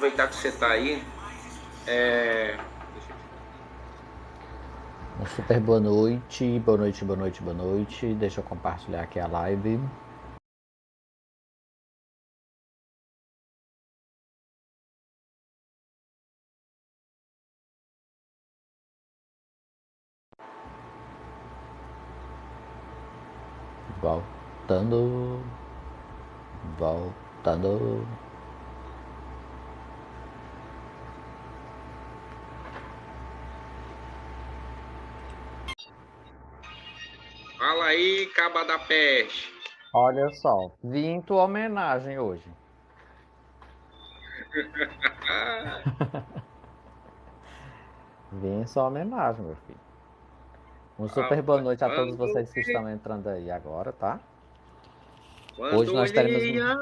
aproveitar que você está aí, Um super boa noite, boa noite, boa noite, boa noite. Deixa eu compartilhar aqui a live. Voltando, voltando. fala aí, caba da peste. Olha só, vim em tua homenagem hoje. Ah, Vim em sua homenagem, meu filho. Um super boa rapaz, noite a todos vocês que estão entrando aí agora, tá? quando Hoje nós teremos olhei a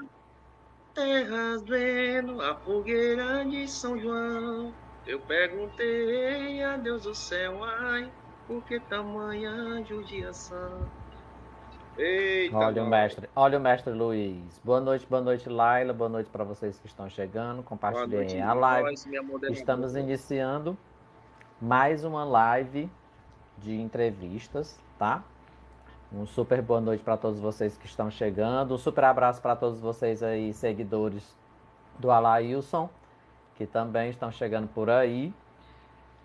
terra vendo a fogueira de São João, eu perguntei a Deus do céu, ai, por que tamanha judiação? Eita, nós. Olha o mestre Luiz. Boa noite, Laila. Boa noite para vocês que estão chegando. Boa Compartilhem noite, a live. nós, minha Estamos moderadora. iniciando mais uma live de entrevistas, tá? Um super boa noite para todos vocês que estão chegando. Um super abraço para todos vocês aí, seguidores do Alailson, que também estão chegando por aí.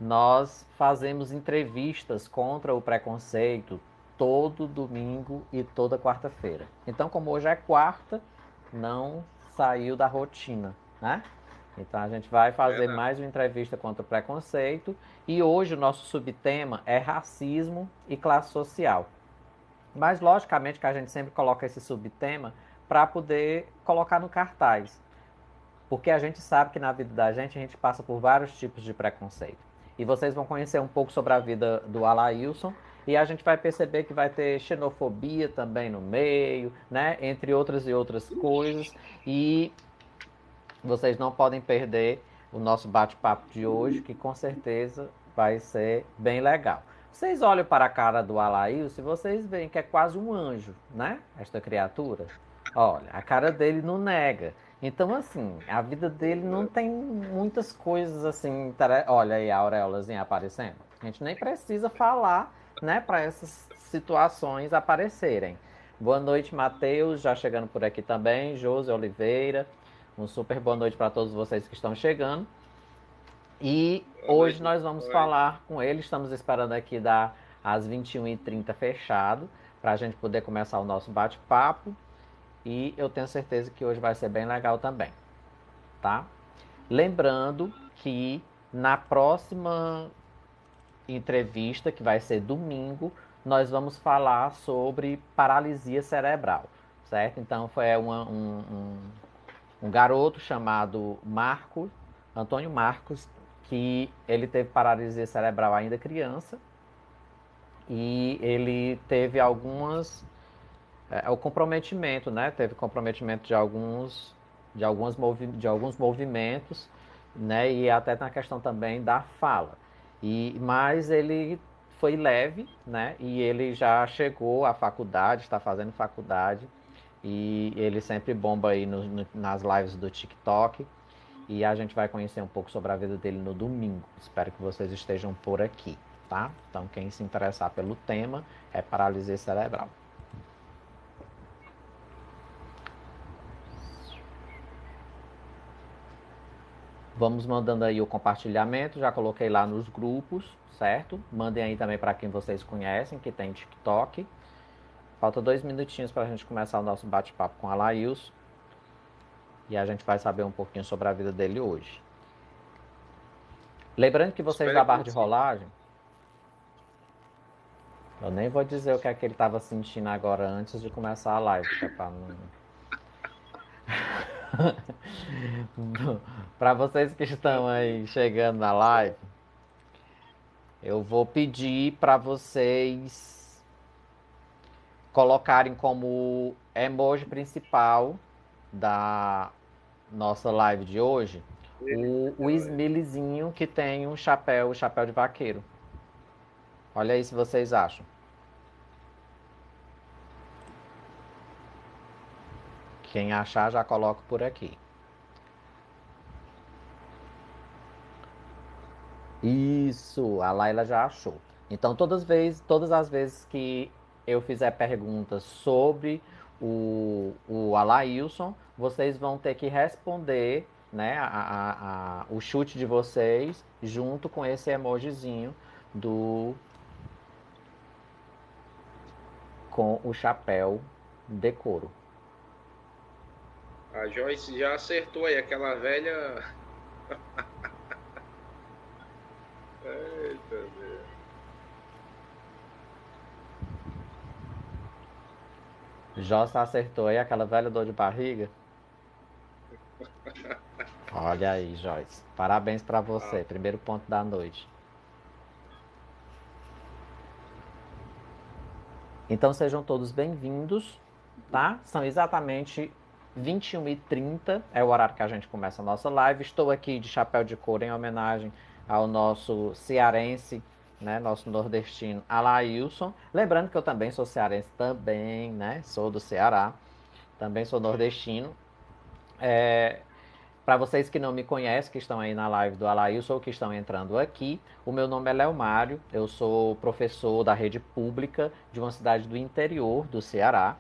Nós fazemos entrevistas contra o preconceito todo domingo e toda quarta-feira. Então, como hoje é quarta, não saiu da rotina, né? Então a gente vai fazer Verdade. mais uma entrevista contra o preconceito e hoje o nosso subtema é racismo e classe social. Mas logicamente que a gente sempre coloca esse subtema para poder colocar no cartaz. Porque a gente sabe que na vida da gente a gente passa por vários tipos de preconceito. E vocês vão conhecer um pouco sobre a vida do Alailson e a gente vai perceber que vai ter xenofobia também no meio, né? Entre outras e outras coisas. E vocês não podem perder o nosso bate-papo de hoje, que com certeza vai ser bem legal. Vocês olham para a cara do Alailson e vocês veem que é quase um anjo, né? Esta criatura. Olha, a cara dele não nega. Então, assim, a vida dele não tem muitas coisas assim. Olha aí a auréolazinha aparecendo. A gente nem precisa falar, né, para essas situações aparecerem. Boa noite, Matheus, já chegando por aqui também. Josi Oliveira. Um super boa noite para todos vocês que estão chegando. E Boa hoje noite, nós vamos nós. falar com ele. Estamos esperando aqui dar às 21h30 fechado, para a gente poder começar o nosso bate-papo. E eu tenho certeza que hoje vai ser bem legal também, tá? Lembrando que na próxima entrevista, que vai ser domingo, nós vamos falar sobre paralisia cerebral, certo? Então foi um garoto chamado Antônio Marcos, que ele teve paralisia cerebral ainda criança e ele teve o comprometimento, né? Teve comprometimento de alguns movimentos, né? E até na questão também da fala. Mas ele foi leve, né? E ele já chegou à faculdade, está fazendo faculdade e ele sempre bomba aí nas lives do TikTok. E a gente vai conhecer um pouco sobre a vida dele no domingo. Espero que vocês estejam por aqui, tá? Então, quem se interessar pelo tema é paralisia cerebral. Vamos mandando aí o compartilhamento, já coloquei lá nos grupos, certo? Mandem aí também para quem vocês conhecem, que tem TikTok. Falta 2 minutinhos para a gente começar o nosso bate-papo com a Laís e a gente vai saber um pouquinho sobre a vida dele hoje. Lembrando que vocês da Espero que barra de sim. rolagem, eu nem vou dizer o que é que ele estava sentindo agora antes de começar a live, que é para não... Para vocês que estão aí chegando na live, eu vou pedir para vocês colocarem como emoji principal da nossa live de hoje o Smileyzinho que tem o chapéu de vaqueiro. Olha aí se vocês acham. Quem achar já coloca por aqui. Isso, a Laila já achou. Então, todas as vezes que eu fizer perguntas sobre o Alailson, vocês vão ter que responder, né, o chute de vocês junto com esse emojizinho do com o chapéu de couro. A Joyce já acertou aí, aquela velha. Eita, Deus. Jossa acertou aí aquela velha dor de barriga. Olha aí, Joyce. Parabéns para Ah, você. Primeiro ponto da noite. Então sejam todos bem-vindos, tá? São exatamente 21h30, é o horário que a gente começa a nossa live. Estou aqui de chapéu de couro em homenagem ao nosso cearense, né? Nosso nordestino Alailson. Lembrando que eu também sou cearense também, né? Sou do Ceará, também sou nordestino. Para vocês que não me conhecem, que estão aí na live do Alailson ou que estão entrando aqui, o meu nome é Léo Mário, eu sou professor da rede pública de uma cidade do interior do Ceará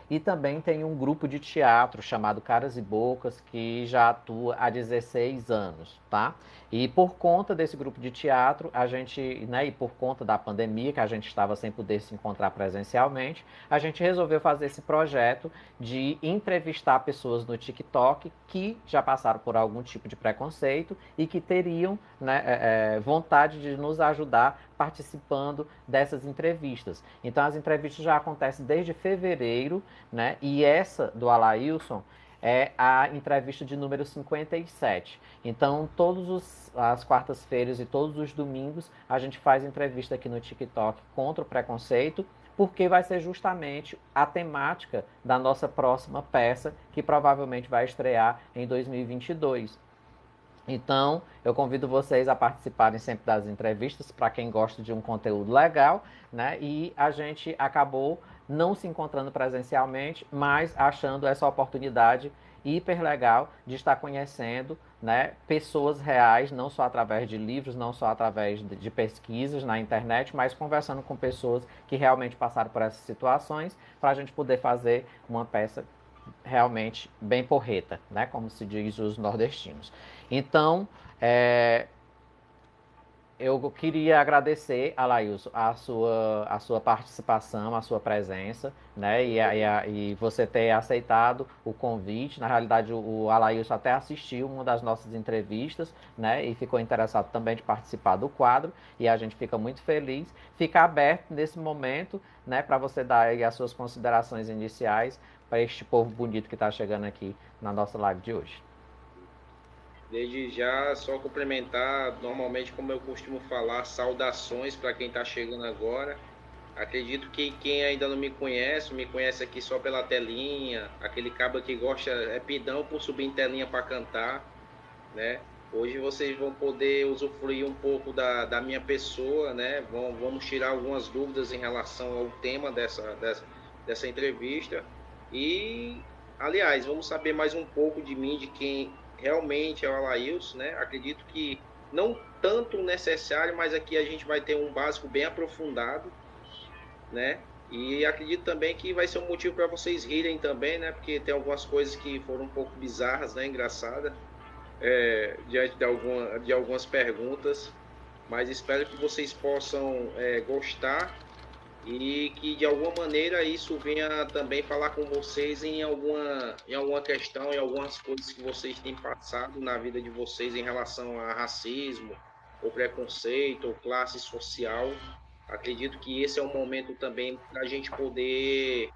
e também tenho um grupo de teatro chamado Caras e Bocas que já atua há 16 anos, tá? E por conta desse grupo de teatro, a gente, né, e por conta da pandemia, que a gente estava sem poder se encontrar presencialmente, a gente resolveu fazer esse projeto de entrevistar pessoas no TikTok que já passaram por algum tipo de preconceito e que teriam, né, vontade de nos ajudar participando dessas entrevistas. Então as entrevistas já acontecem desde fevereiro, né? E essa do Alailson é a entrevista de número 57. Então, as quartas-feiras e todos os domingos, a gente faz entrevista aqui no TikTok contra o preconceito, porque vai ser justamente a temática da nossa próxima peça, que provavelmente vai estrear em 2022. Então, eu convido vocês a participarem sempre das entrevistas, para quem gosta de um conteúdo legal, né? E a gente acabou não se encontrando presencialmente, mas achando essa oportunidade hiper legal de estar conhecendo, né, pessoas reais, não só através de livros, não só através de pesquisas na internet, mas conversando com pessoas que realmente passaram por essas situações, para a gente poder fazer uma peça realmente bem porreta, né? Como se diz os nordestinos. Então, é, eu queria agradecer, Alailson, a sua participação, a sua presença, né? eu que agradeço. E você ter aceitado o convite. Na realidade, o Alailson até assistiu uma das nossas entrevistas, né? E ficou interessado também de participar do quadro. E a gente fica muito feliz. Fica aberto nesse momento, né? Para você dar aí as suas considerações iniciais para este povo bonito que está chegando aqui na nossa live de hoje. Desde já, só complementar, normalmente, como eu costumo falar, saudações para quem está chegando agora. Acredito que quem ainda não me conhece aqui só pela telinha, aquele cabo que gosta, é pidão por subir em telinha para cantar, né? Hoje vocês vão poder usufruir um pouco da minha pessoa, né? Vamos tirar algumas dúvidas em relação ao tema dessa entrevista. E, aliás, vamos saber mais um pouco de mim, de quem realmente é o Alailson, né? Acredito que não tanto necessário, mas aqui a gente vai ter um básico bem aprofundado, né? E acredito também que vai ser um motivo para vocês rirem também, né? Porque tem algumas coisas que foram um pouco bizarras, né? Engraçadas, diante de algumas perguntas. Mas espero que vocês possam gostar e que de alguma maneira isso venha também falar com vocês em alguma questão, em algumas coisas que vocês têm passado na vida de vocês em relação a racismo, ou preconceito, ou classe social. Acredito que esse é um momento também para a gente poder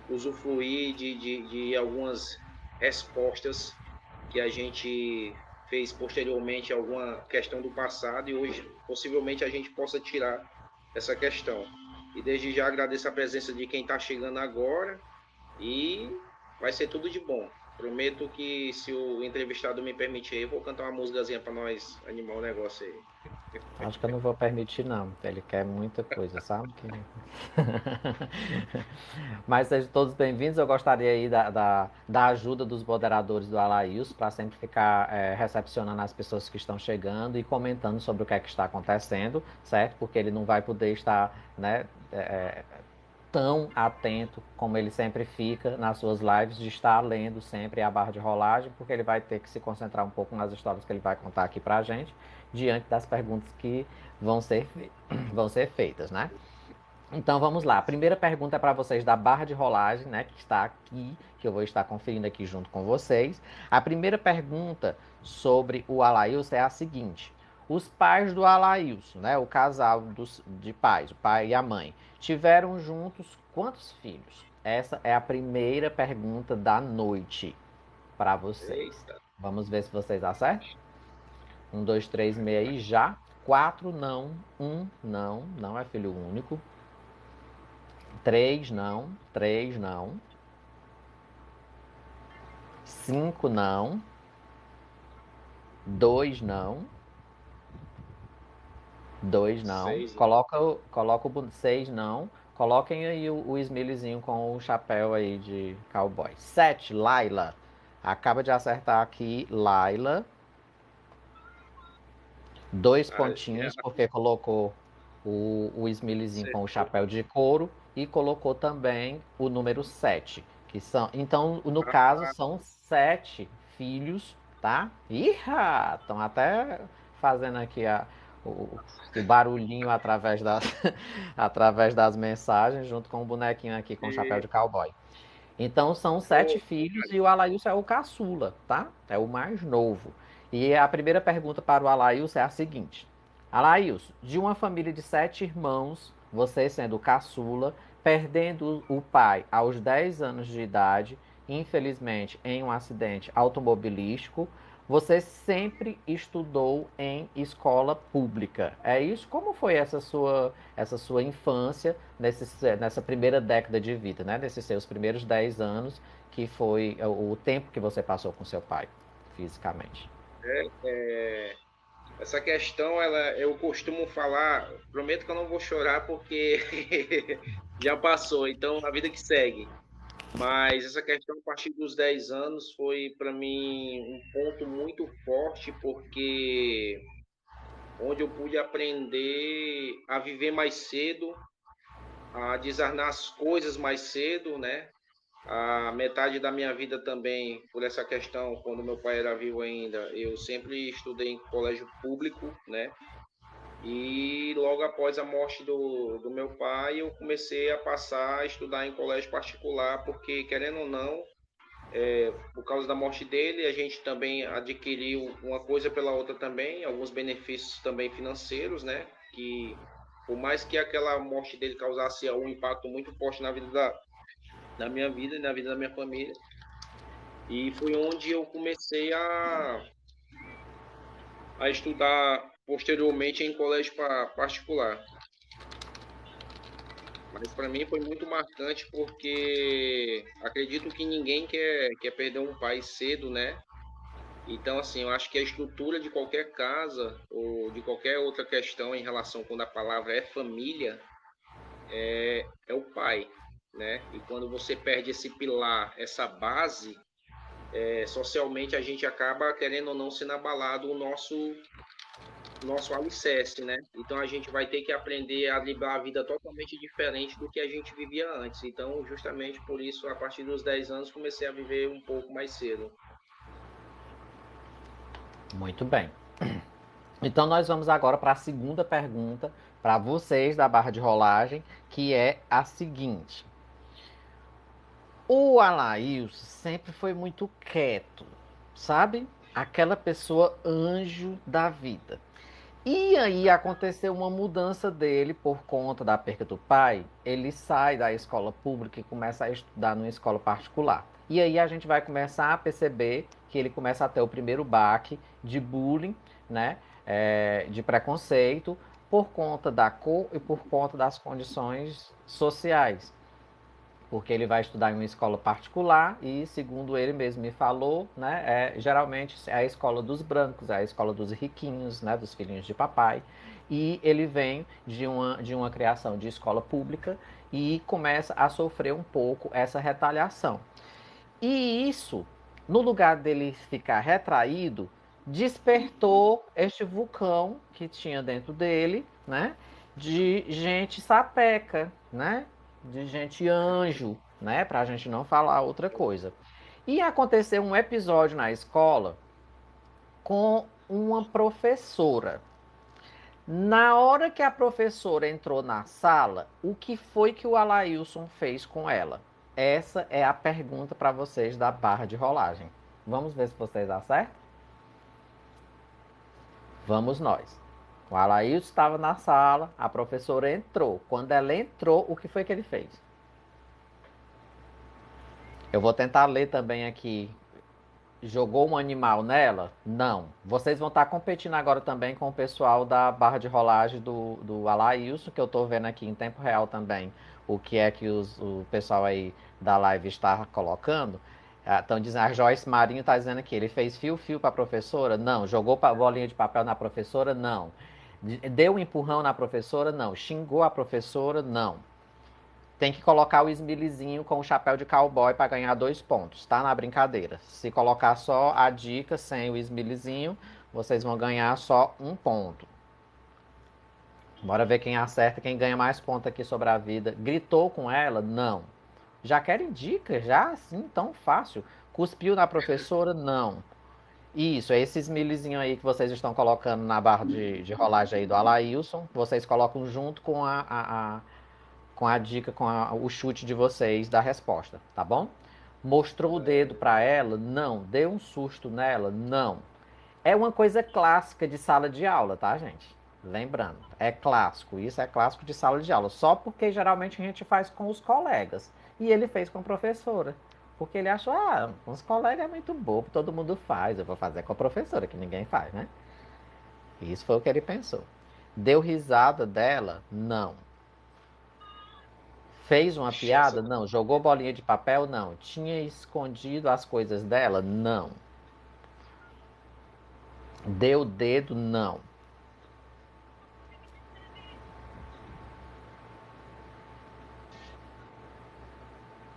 usufruir de algumas respostas que a gente fez posteriormente a alguma questão do passado e hoje possivelmente a gente possa tirar essa questão. E desde já agradeço a presença de quem está chegando agora e vai ser tudo de bom. Prometo que se o entrevistado me permitir, eu vou cantar uma músicazinha para nós animar o negócio aí. Acho que eu não vou permitir, não. Ele quer muita coisa, sabe? Mas sejam todos bem-vindos. Eu gostaria aí da ajuda dos moderadores do Alaíus para sempre ficar recepcionando as pessoas que estão chegando e comentando sobre o que é que está acontecendo, certo? Porque ele não vai poder estar, né, tão atento como ele sempre fica nas suas lives, de estar lendo sempre a barra de rolagem, porque ele vai ter que se concentrar um pouco nas histórias que ele vai contar aqui pra gente, diante das perguntas que vão ser, vão ser feitas, né? Então vamos lá. A primeira pergunta é para vocês da barra de rolagem, né, que está aqui, que eu vou estar conferindo aqui junto com vocês. A primeira pergunta sobre o Alailson é a seguinte: os pais do Alailson, né, o casal de pais, o pai e a mãe, tiveram juntos quantos filhos? Essa é a primeira pergunta da noite para vocês. Eita. Vamos ver se vocês acertam. Um, dois, três, meia aí já. Quatro não, um não, não é filho único. Três não, três não. Cinco não, dois não, dois não. 6, não. Coloca o seis não. Coloquem aí o Smileyzinho com o chapéu aí de cowboy. Sete, Laila. Acaba de acertar aqui, Laila. Dois Ah, pontinhos, porque colocou o Smileyzinho com o acertou. chapéu de couro e colocou também o número 7, que são, então, no caso, Ah, são sete filhos, tá? Ih, estão até fazendo aqui o, o barulhinho através das, através das mensagens, junto com o bonequinho aqui com o chapéu e, de cowboy. Então são sete ô, filhos e o Alailson é o caçula, tá? É o mais novo. E a primeira pergunta para o Alailson é a seguinte: Alailson, de uma família de sete irmãos, você sendo o caçula, perdendo o pai aos 10 anos de idade, infelizmente em um acidente automobilístico, você sempre estudou em escola pública. É isso? Como foi essa sua infância nessa primeira década de vida, né? Nesses seus primeiros 10 anos, que foi o tempo que você passou com seu pai, fisicamente. é, essa questão, eu costumo falar, prometo que eu não vou chorar porque já passou, então a vida que segue. Mas essa questão a partir dos 10 anos foi para mim um ponto muito forte, porque onde eu pude aprender a viver mais cedo, a desarnar as coisas mais cedo, né? A metade da minha vida também, por essa questão, quando meu pai era vivo ainda, eu sempre estudei em colégio público, né? E logo após a morte do meu pai, eu comecei a passar a estudar em colégio particular, porque, querendo ou não, por causa da morte dele, a gente também adquiriu uma coisa pela outra também, alguns benefícios também financeiros, né? Que por mais que aquela morte dele causasse um impacto muito forte na vida da minha vida e na vida da minha família, e foi onde eu comecei a estudar posteriormente em colégio particular. Mas para mim foi muito marcante porque acredito que ninguém quer perder um pai cedo, né? Então, assim, eu acho que a estrutura de qualquer casa ou de qualquer outra questão em relação quando a palavra é família é o pai, né? E quando você perde esse pilar, essa base, socialmente a gente acaba querendo ou não sendo abalado o nosso alicerce, né? Então a gente vai ter que aprender a driblar a vida totalmente diferente do que a gente vivia antes. Então, justamente por isso, a partir dos 10 anos, comecei a viver um pouco mais cedo. Muito bem. Então nós vamos agora para a segunda pergunta para vocês da barra de rolagem, que é a seguinte: o Alailson sempre foi muito quieto, sabe? Aquela pessoa anjo da vida. E aí aconteceu uma mudança dele por conta da perda do pai. Ele sai da escola pública e começa a estudar numa escola particular. E aí a gente vai começar a perceber que ele começa a ter o primeiro baque de bullying, né? De preconceito por conta da cor e por conta das condições sociais. porque ele vai estudar em uma escola particular e, segundo ele mesmo me falou, né, geralmente é a escola dos brancos, é a escola dos riquinhos, né, dos filhinhos de papai. E ele vem de uma criação de escola pública e começa a sofrer um pouco essa retaliação. E isso, no lugar dele ficar retraído, despertou este vulcão que tinha dentro dele, né? De gente sapeca, né? De gente anjo, né? Pra gente não falar outra coisa. E aconteceu um episódio na escola com uma professora. Na hora que a professora entrou na sala, o que foi que o Alailson fez com ela? Essa é a pergunta para vocês da barra de rolagem. Vamos ver se vocês acertam? Vamos nós. O Alailson estava na sala, a professora entrou. Quando ela entrou, o que foi que ele fez? Eu vou tentar ler também aqui. Jogou um animal nela? Não. Vocês vão estar competindo agora também com o pessoal da barra de rolagem do Alailson, que eu estou vendo aqui em tempo real também o que é que o pessoal aí da live está colocando. Estão dizendo, a Joyce Marinho está dizendo aqui, ele fez fio-fio para a professora? Não. Jogou bolinha de papel na professora? Não. Deu um empurrão na professora? Não. Xingou a professora? Não. Tem que colocar o Smileyzinho com o chapéu de cowboy para ganhar 2 pontos, tá? Na brincadeira. Se colocar só a dica sem o Smileyzinho, vocês vão ganhar só 1 ponto. Bora ver quem acerta, quem ganha mais pontos aqui sobre a vida. Gritou com ela? Não. Já querem dicas? Já assim, tão fácil. Cuspiu na professora? Não. Isso, é esse Smileyzinho aí que vocês estão colocando na barra de rolagem aí do Alailson. Vocês colocam junto com a dica, o chute de vocês da resposta, tá bom? Mostrou o dedo para ela? Não. Deu um susto nela? Não. É uma coisa clássica de sala de aula, tá, gente? Lembrando, é clássico. Isso é clássico de sala de aula. Só porque geralmente a gente faz com os colegas. E ele fez com a professora. Porque ele achou, com os colegas é muito bobo, todo mundo faz. Eu vou fazer com a professora, que ninguém faz, né? Isso foi o que ele pensou. Deu risada dela? Não. Fez uma Essa piada? Não. Jogou bolinha de papel? Não. Tinha escondido as coisas dela? Não. Deu dedo? Não.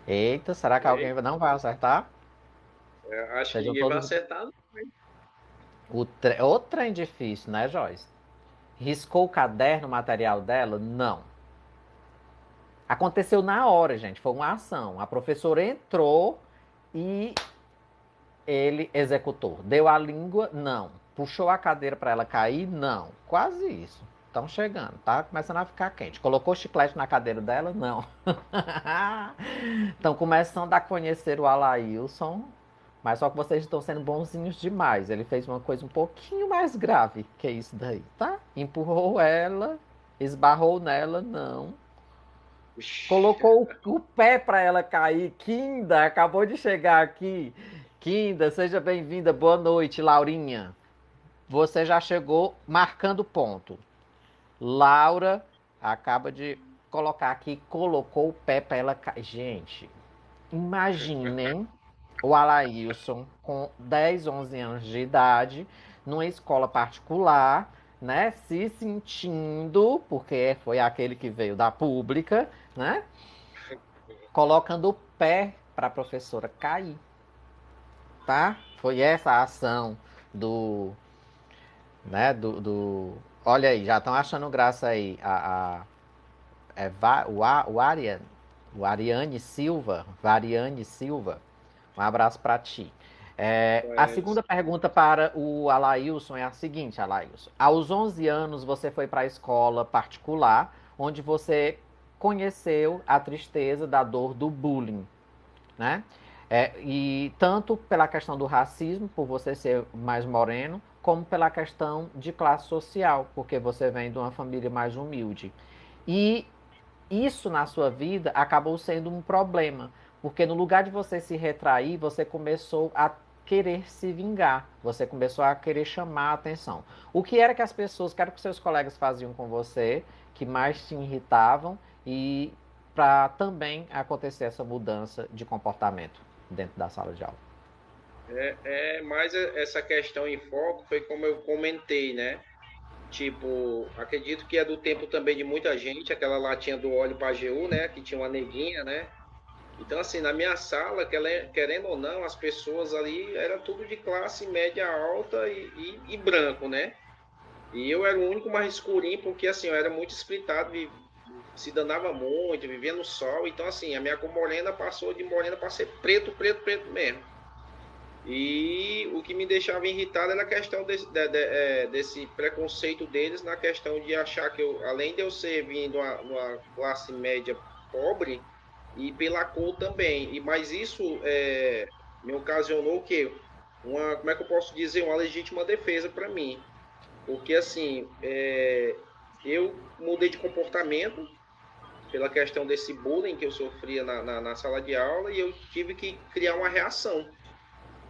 Eita, será que alguém aí, não vai acertar? acho que Sejam ninguém vai todos. acertar. O trem difícil, né, Joyce? Riscou o caderno, o material dela? Não. Aconteceu na hora, gente. Foi uma ação. A professora entrou e ele executou. Deu a língua? Não. Puxou a cadeira para ela cair? Não. Quase isso. Estão chegando, tá começando a ficar quente. Colocou chiclete na cadeira dela? Não. Estão começando a conhecer o Alailson, mas só que vocês estão sendo bonzinhos demais. Ele fez uma coisa um pouquinho mais grave que isso daí, tá? Empurrou ela, esbarrou nela? Não. Ixi, Colocou o pé para ela cair. Kinda, acabou de chegar aqui. Kinda, seja bem-vinda. Boa noite, Laurinha. Você já chegou marcando ponto. Laura acaba de colocar aqui, colocou o pé para ela cair. Gente, imaginem o Alailson com 10, 11 anos de idade, numa escola particular, né? Se sentindo, porque foi aquele que veio da pública, né? Colocando o pé para a professora cair, tá? Foi essa a ação do, né? Olha aí, já estão achando graça aí o Ariane Silva, Variane Silva. Um abraço para ti. A mas segunda pergunta para o Alailson é a seguinte, Alailson. Aos 11 anos você foi para a escola particular, onde você conheceu a tristeza da dor do bullying, né? E tanto pela questão do racismo, por você ser mais moreno, como pela questão de classe social, porque você vem de uma família mais humilde. E isso na sua vida acabou sendo um problema, porque no lugar de você se retrair, você começou a querer se vingar, você começou a querer chamar a atenção. O que era que que os seus colegas faziam com você, que mais te irritavam e para também acontecer essa mudança de comportamento dentro da sala de aula. Mais essa questão em foco foi como eu comentei, né? Tipo, acredito que é do tempo também de muita gente, aquela latinha do óleo Pajeú, né? Que tinha uma neguinha, né? Então, assim, na minha sala, querendo ou não, as pessoas ali era tudo de classe média alta e branco, né? E eu era o único mais escurinho, porque assim, eu era muito espritado, se danava muito, vivia no sol. Então, assim, a minha cor morena passou de morena para ser preto, preto, preto mesmo. E o que me deixava irritado era a questão desse preconceito deles na questão de achar que eu, além de eu ser vindo uma classe média pobre, e pela cor também. Mas isso me ocasionou o quê? Como é que eu posso dizer? Uma legítima defesa para mim. Porque assim, eu mudei de comportamento pela questão desse bullying que eu sofria na sala de aula e eu tive que criar uma reação.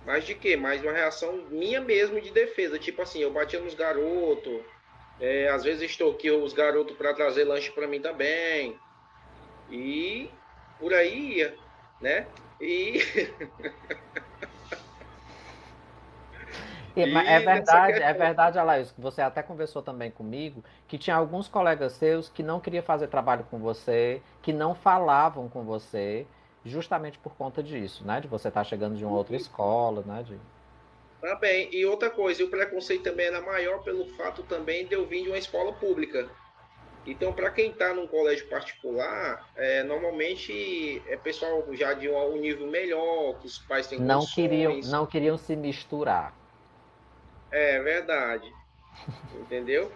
Mas de quê? Mais uma reação minha mesmo de defesa. Tipo assim, eu batia nos garotos, às vezes extorquia os garotos para trazer lanche para mim também. E por aí ia, né? E, e nessa É questão. verdade, Alaís, que você até conversou também comigo, que tinha alguns colegas seus que não queriam fazer trabalho com você, que não falavam com você, justamente por conta disso, né? De você estar chegando de uma outra escola, né? Também, e outra coisa, o preconceito também era maior pelo fato também de eu vir de uma escola pública. Então, para quem está num colégio particular, normalmente é pessoal já de um nível melhor, que os pais têm condições. Não queriam se misturar. É verdade, entendeu?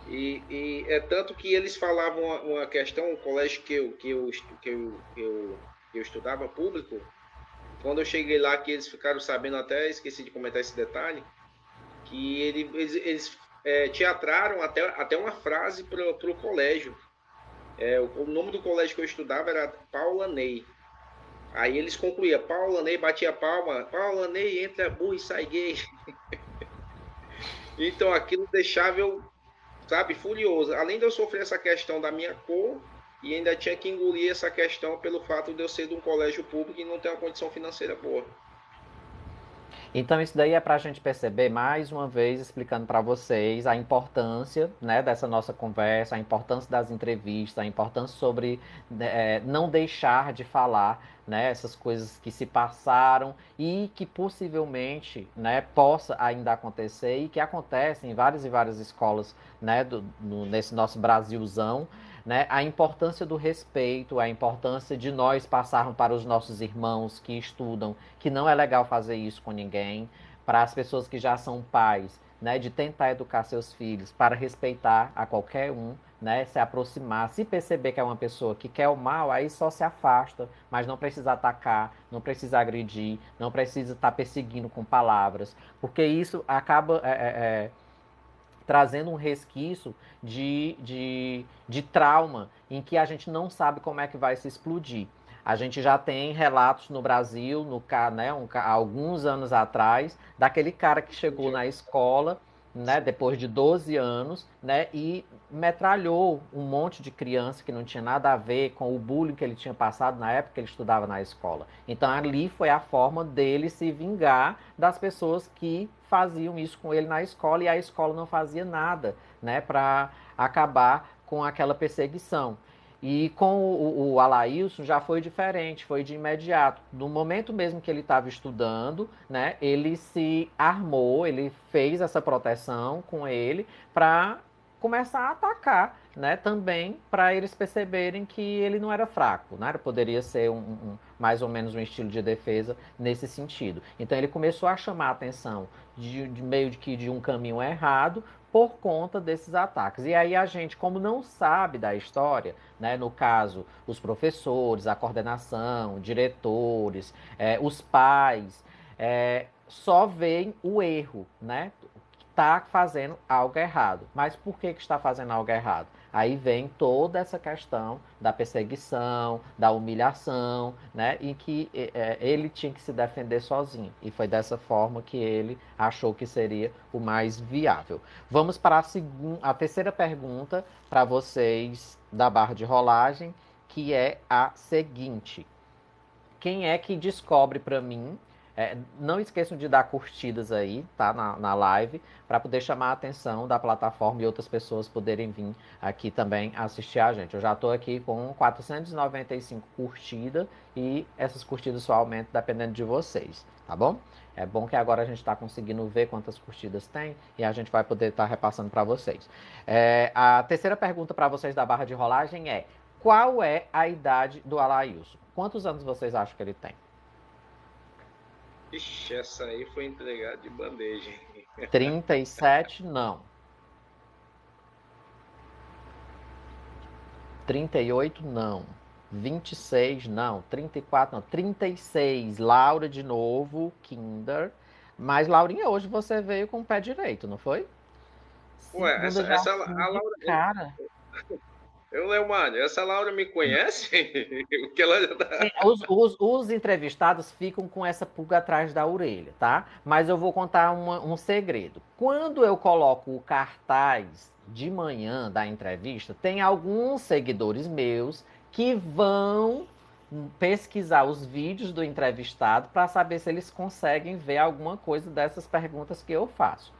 E é tanto que eles falavam uma questão, o colégio que eu estudava público, quando eu cheguei lá, que eles ficaram sabendo, até esqueci de comentar esse detalhe, que eles teatraram até uma frase para o colégio. O nome do colégio que eu estudava era Paula Ney. Aí eles concluíam, Paula Ney batia palma, Paula Ney entra burro e sai gay. Então aquilo deixava eu, sabe, furioso. Além de eu sofrer essa questão da minha cor, e ainda tinha que engolir essa questão pelo fato de eu ser de um colégio público e não ter uma condição financeira boa. Então isso daí é para a gente perceber mais uma vez explicando para vocês a importância, né, dessa nossa conversa, a importância das entrevistas, a importância sobre não deixar de falar, né, essas coisas que se passaram e que possivelmente, né, possa ainda acontecer e que acontecem em várias e várias escolas, né, nesse nosso Brasilzão, né, a importância do respeito, a importância de nós passarmos para os nossos irmãos que estudam que não é legal fazer isso com ninguém, para as pessoas que já são pais, né, de tentar educar seus filhos para respeitar a qualquer um, né, se aproximar, se perceber que é uma pessoa que quer o mal, aí só se afasta, mas não precisa atacar, não precisa agredir, não precisa estar perseguindo com palavras, porque isso acaba trazendo um resquício de trauma em que a gente não sabe como é que vai se explodir. A gente já tem relatos no Brasil, né, alguns anos atrás, daquele cara que chegou na escola, né, depois de 12 anos, né, e metralhou um monte de criança que não tinha nada a ver com o bullying que ele tinha passado na época que ele estudava na escola. Então ali foi a forma dele se vingar das pessoas que faziam isso com ele na escola e a escola não fazia nada, né, para acabar com aquela perseguição. E com o Alailson já foi diferente, foi de imediato. No momento mesmo que ele estava estudando, né, ele se armou, ele fez essa proteção com ele para começar a atacar, né, também para eles perceberem que ele não era fraco, né, poderia ser mais ou menos um estilo de defesa nesse sentido. Então ele começou a chamar a atenção de meio de que de um caminho errado por conta desses ataques. E aí a gente, como não sabe da história, né, no caso, os professores, a coordenação, diretores, os pais, só veem o erro, né? Está fazendo algo errado. Mas por que está fazendo algo errado? Aí vem toda essa questão da perseguição, da humilhação, né? Em que ele tinha que se defender sozinho. E foi dessa forma que ele achou que seria o mais viável. Vamos para a terceira pergunta para vocês da barra de rolagem, que é a seguinte. Quem é que descobre para mim? Não esqueçam de dar curtidas aí, tá? Na live, para poder chamar a atenção da plataforma e outras pessoas poderem vir aqui também assistir a gente. Eu já estou aqui com 495 curtidas e essas curtidas só aumentam dependendo de vocês, tá bom? É bom que agora a gente está conseguindo ver quantas curtidas tem e a gente vai poder estar repassando para vocês. A terceira pergunta para vocês da barra de rolagem é: qual é a idade do Alailson? Quantos anos vocês acham que ele tem? Ixi, essa aí foi entregada de bandeja. 37, não. 38, não. 26, não. 34, não. 36, Laura de novo, Kinder. Mas, Laurinha, hoje você veio com o pé direito, não foi? Ué, Segunda já essa assim a de Laura. cara. Leomar, essa Laura me conhece? Porque ela já tá. Os entrevistados ficam com essa pulga atrás da orelha, tá? Mas eu vou contar um segredo. Quando eu coloco o cartaz de manhã da entrevista, tem alguns seguidores meus que vão pesquisar os vídeos do entrevistado para saber se eles conseguem ver alguma coisa dessas perguntas que eu faço.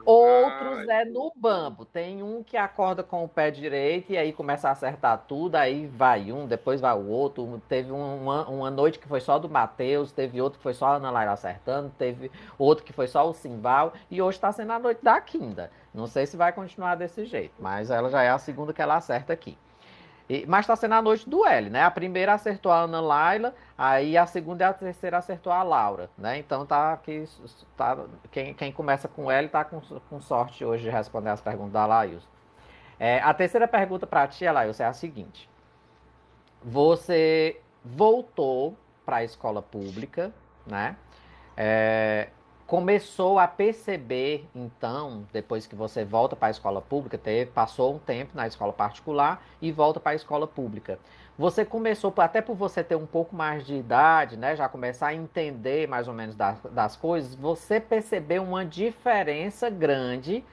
Outros é no bambo. Tem um que acorda com o pé direito e aí começa a acertar tudo, aí vai um, depois vai o outro. Teve uma noite que foi só do Matheus, teve outro que foi só a Ana Laura acertando, teve outro que foi só o Simbal, e hoje está sendo a noite da Kinda. Não sei se vai continuar desse jeito, mas ela já é a segunda que ela acerta aqui. Mas está sendo a noite do L, né? A primeira acertou a Ana Laila, aí a segunda e a terceira acertou a Laura, né? Então tá aqui, quem começa com L tá com sorte hoje de responder as perguntas da Laís. A terceira pergunta para ti, Laís, é a seguinte: você voltou para a escola pública, né? É, começou a perceber, então, depois que você volta para a escola pública, passou um tempo na escola particular e volta para a escola pública. Você começou, até por você ter um pouco mais de idade, né, já começar a entender mais ou menos das coisas, você percebeu uma diferença grande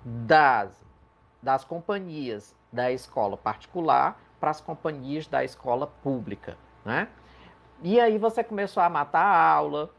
das companhias da escola particular para as companhias da escola pública, né? E aí você começou a matar a aula,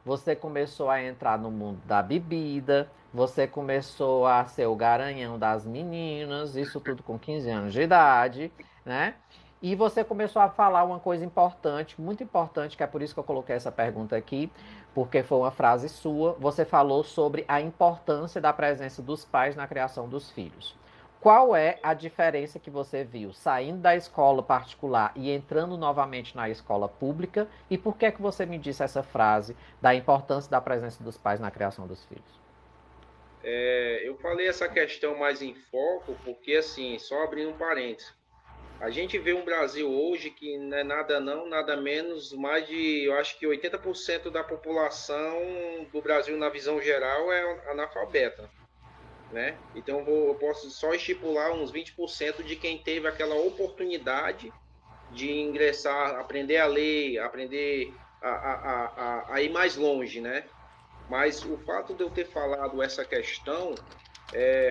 você começou a entrar no mundo da bebida, você começou a ser o garanhão das meninas, isso tudo com 15 anos de idade, né? E você começou a falar uma coisa importante, muito importante, que é por isso que eu coloquei essa pergunta aqui, porque foi uma frase sua. Você falou sobre a importância da presença dos pais na criação dos filhos. Qual é a diferença que você viu saindo da escola particular e entrando novamente na escola pública? E por que é que você me disse essa frase da importância da presença dos pais na criação dos filhos? Eu falei essa questão mais em foco porque, assim, só abrindo um parênteses, a gente vê um Brasil hoje que não é nada não, nada menos, mais de, eu acho que 80% da população do Brasil, na visão geral, é analfabeta, né? Então eu posso só estipular uns 20% de quem teve aquela oportunidade de ingressar, aprender a ler, aprender a ir mais longe, né? Mas o fato de eu ter falado essa questão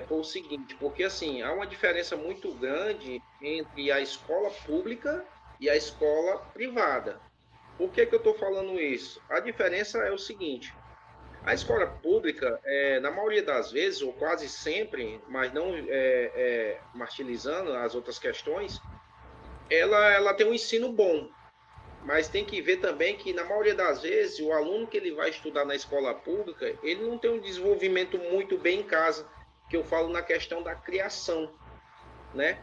foi o seguinte, porque assim, há uma diferença muito grande entre a escola pública e a escola privada. Por que que eu estou falando isso? A diferença é o seguinte, a escola pública, na maioria das vezes, ou quase sempre, mas não martirizando as outras questões, ela tem um ensino bom, mas tem que ver também que, na maioria das vezes, o aluno que ele vai estudar na escola pública, ele não tem um desenvolvimento muito bem em casa, que eu falo na questão da criação, né?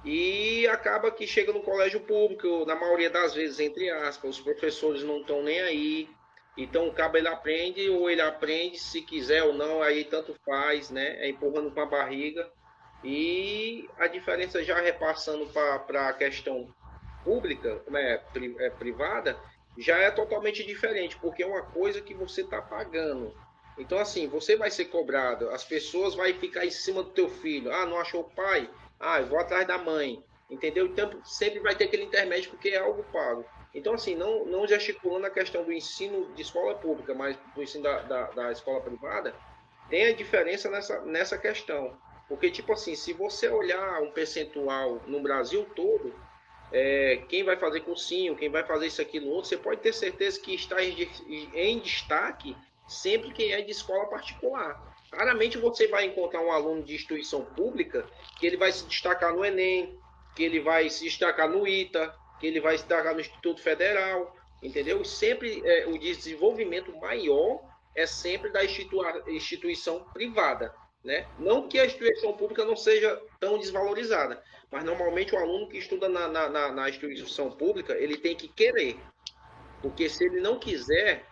E acaba que chega no colégio público, na maioria das vezes, entre aspas, os professores não estão nem aí. Então, o cabo ele aprende, ou ele aprende, se quiser ou não, aí tanto faz, né? É empurrando com a barriga. E a diferença já repassando para a questão pública, né, privada, já é totalmente diferente, porque é uma coisa que você está pagando. Então, assim, você vai ser cobrado, as pessoas vão ficar em cima do teu filho. Ah, não achou o pai? Ah, eu vou atrás da mãe. Entendeu? Então, sempre vai ter aquele intermédio, porque é algo pago. Então, assim, não gesticulando a questão do ensino de escola pública, mas do ensino da escola privada, tem a diferença nessa questão. Porque, tipo assim, se você olhar um percentual no Brasil todo, quem vai fazer cursinho, quem vai fazer isso aqui no outro, você pode ter certeza que está em destaque sempre quem é de escola particular. Raramente você vai encontrar um aluno de instituição pública que ele vai se destacar no Enem, que ele vai se destacar no ITA, que ele vai se destacar no Instituto Federal, entendeu? Sempre o desenvolvimento maior é sempre da instituição privada, né? Não que a instituição pública não seja tão desvalorizada, mas normalmente o aluno que estuda na instituição pública, ele tem que querer. Porque se ele não quiser,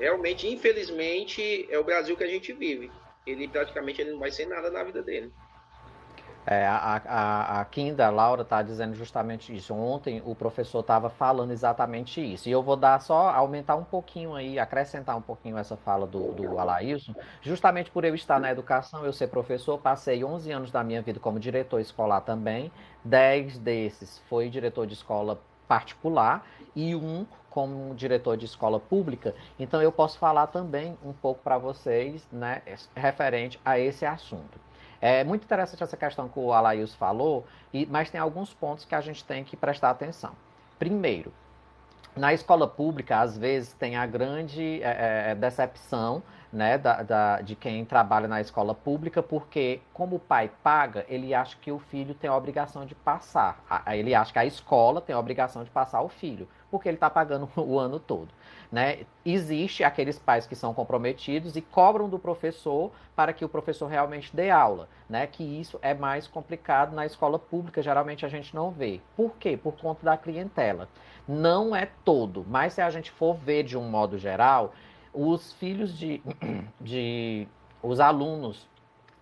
realmente, infelizmente, é o Brasil que a gente vive. Ele praticamente ele não vai ser nada na vida dele. A Kinda, a Laura, está dizendo justamente isso. Ontem o professor estava falando exatamente isso. E eu vou dar só, aumentar um pouquinho aí, acrescentar um pouquinho essa fala do Alailson. Justamente por eu estar na educação, eu ser professor, passei 11 anos da minha vida como diretor escolar também. 10 desses foi diretor de escola particular e um como diretor de escola pública. Então eu posso falar também um pouco para vocês, né, referente a esse assunto. É muito interessante essa questão que o Alailson falou, mas tem alguns pontos que a gente tem que prestar atenção. Primeiro, na escola pública, às vezes, tem a grande decepção, né, de quem trabalha na escola pública, porque como o pai paga, ele acha que o filho tem a obrigação de passar. Ele acha que a escola tem a obrigação de passar o filho, porque ele está pagando o ano todo. Né? Existe aqueles pais que são comprometidos e cobram do professor para que o professor realmente dê aula, né? Que isso é mais complicado na escola pública, geralmente a gente não vê. Por quê? Por conta da clientela. Não é todo, mas se a gente for ver de um modo geral, os filhos os alunos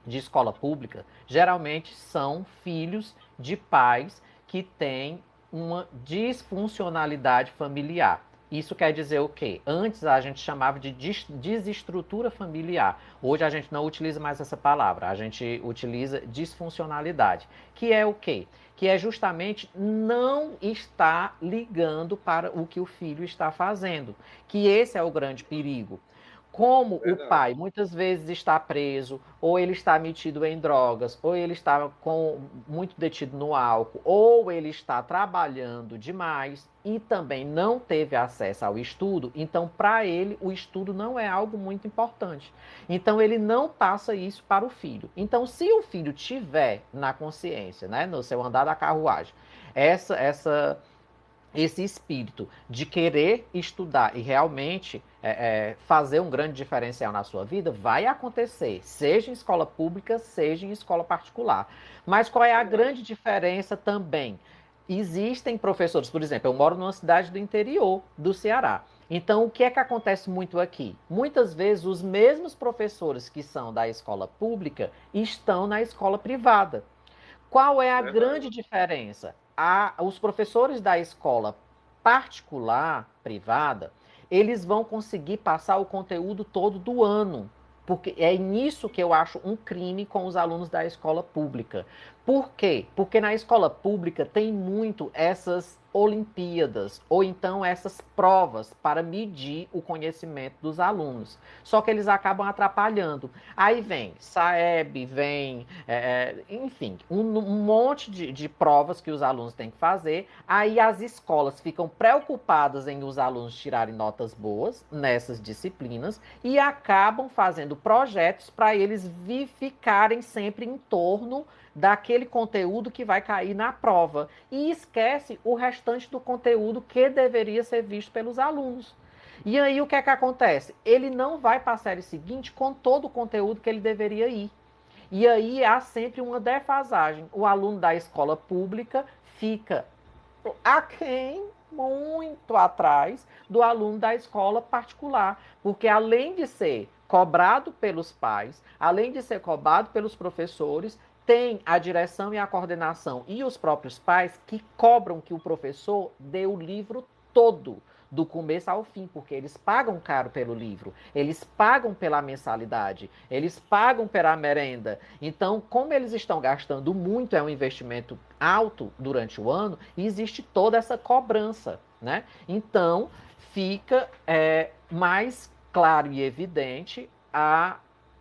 de escola pública geralmente são filhos de pais que têm uma disfuncionalidade familiar. Isso quer dizer o quê? Antes a gente chamava de desestrutura familiar. Hoje a gente não utiliza mais essa palavra. A gente utiliza disfuncionalidade. Que é o quê? Que é justamente não estar ligando para o que o filho está fazendo. Que esse é o grande perigo. Como o Verdade. pai muitas vezes está preso, ou ele está metido em drogas, ou ele está muito detido no álcool, ou ele está trabalhando demais e também não teve acesso ao estudo, então para ele o estudo não é algo muito importante. Então ele não passa isso para o filho. Então se o filho tiver na consciência, né, no seu andar da carruagem, essa esse espírito de querer estudar e realmente fazer um grande diferencial na sua vida, vai acontecer, seja em escola pública, seja em escola particular. Mas qual é a Verdade. grande diferença também? Existem professores, por exemplo, eu moro numa cidade do interior do Ceará. Então, o que é que acontece muito aqui? Muitas vezes, os mesmos professores que são da escola pública estão na escola privada. Qual é a Verdade. grande diferença? Os professores da escola particular, privada, eles vão conseguir passar o conteúdo todo do ano. Porque é nisso que eu acho um crime com os alunos da escola pública. Por quê? Porque na escola pública tem muito essas Olimpíadas, ou então essas provas para medir o conhecimento dos alunos. Só que eles acabam atrapalhando. Aí vem Saeb, vem, enfim, um monte de provas que os alunos têm que fazer. Aí as escolas ficam preocupadas em os alunos tirarem notas boas nessas disciplinas e acabam fazendo projetos para eles ficarem sempre em torno daquele conteúdo que vai cair na prova e esquece o restante do conteúdo que deveria ser visto pelos alunos. E aí o que é que acontece? Ele não vai para a série seguinte com todo o conteúdo que ele deveria ir. E aí há sempre uma defasagem. O aluno da escola pública fica aquém, muito atrás do aluno da escola particular, porque além de ser cobrado pelos pais, além de ser cobrado pelos professores, tem a direção e a coordenação e os próprios pais que cobram que o professor dê o livro todo, do começo ao fim, porque eles pagam caro pelo livro, eles pagam pela mensalidade, eles pagam pela merenda. Então, como eles estão gastando muito, é um investimento alto durante o ano, e existe toda essa cobrança, né? Então, fica mais claro e evidente a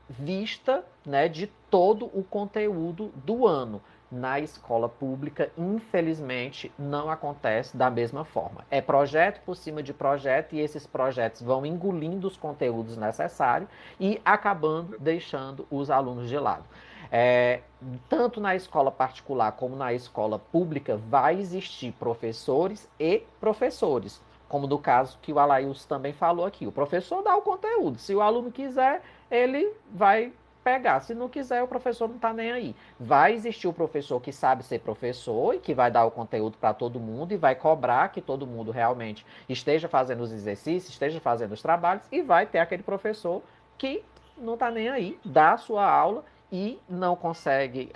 vista, né, de todo o conteúdo do ano. Na escola pública, infelizmente, não acontece da mesma forma. É projeto por cima de projeto e esses projetos vão engolindo os conteúdos necessários e acabando deixando os alunos de lado. É, tanto na escola particular como na escola pública, vai existir professores e professores. Como no caso que o Alailson também falou aqui. O professor dá o conteúdo. Se o aluno quiser, ele vai pegar. Se não quiser, o professor não está nem aí. Vai existir o professor que sabe ser professor e que vai dar o conteúdo para todo mundo e vai cobrar que todo mundo realmente esteja fazendo os exercícios, esteja fazendo os trabalhos, e vai ter aquele professor que não está nem aí, dá a sua aula e não consegue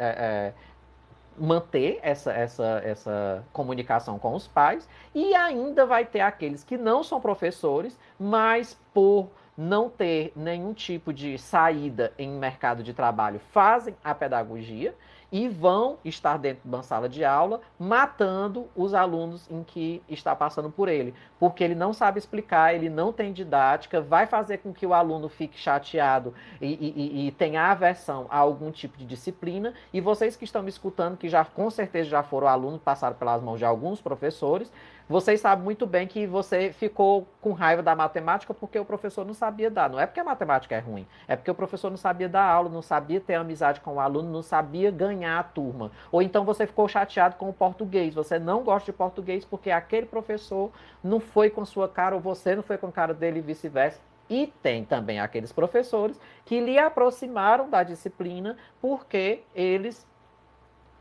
manter essa comunicação com os pais, e ainda vai ter aqueles que não são professores, mas por não ter nenhum tipo de saída em mercado de trabalho, fazem a pedagogia e vão estar dentro de uma sala de aula matando os alunos em que está passando por ele, porque ele não sabe explicar, ele não tem didática, vai fazer com que o aluno fique chateado e tenha aversão a algum tipo de disciplina. E vocês que estão me escutando, que já com certeza já foram alunos, passaram pelas mãos de alguns professores, vocês sabem muito bem que você ficou com raiva da matemática porque o professor não sabia dar. Não é porque a matemática é ruim, é porque o professor não sabia dar aula, não sabia ter amizade com o aluno, não sabia ganhar a turma. Ou então você ficou chateado com o português, você não gosta de português porque aquele professor não foi com sua cara ou você não foi com a cara dele e vice-versa. E tem também aqueles professores que lhe aproximaram da disciplina porque eles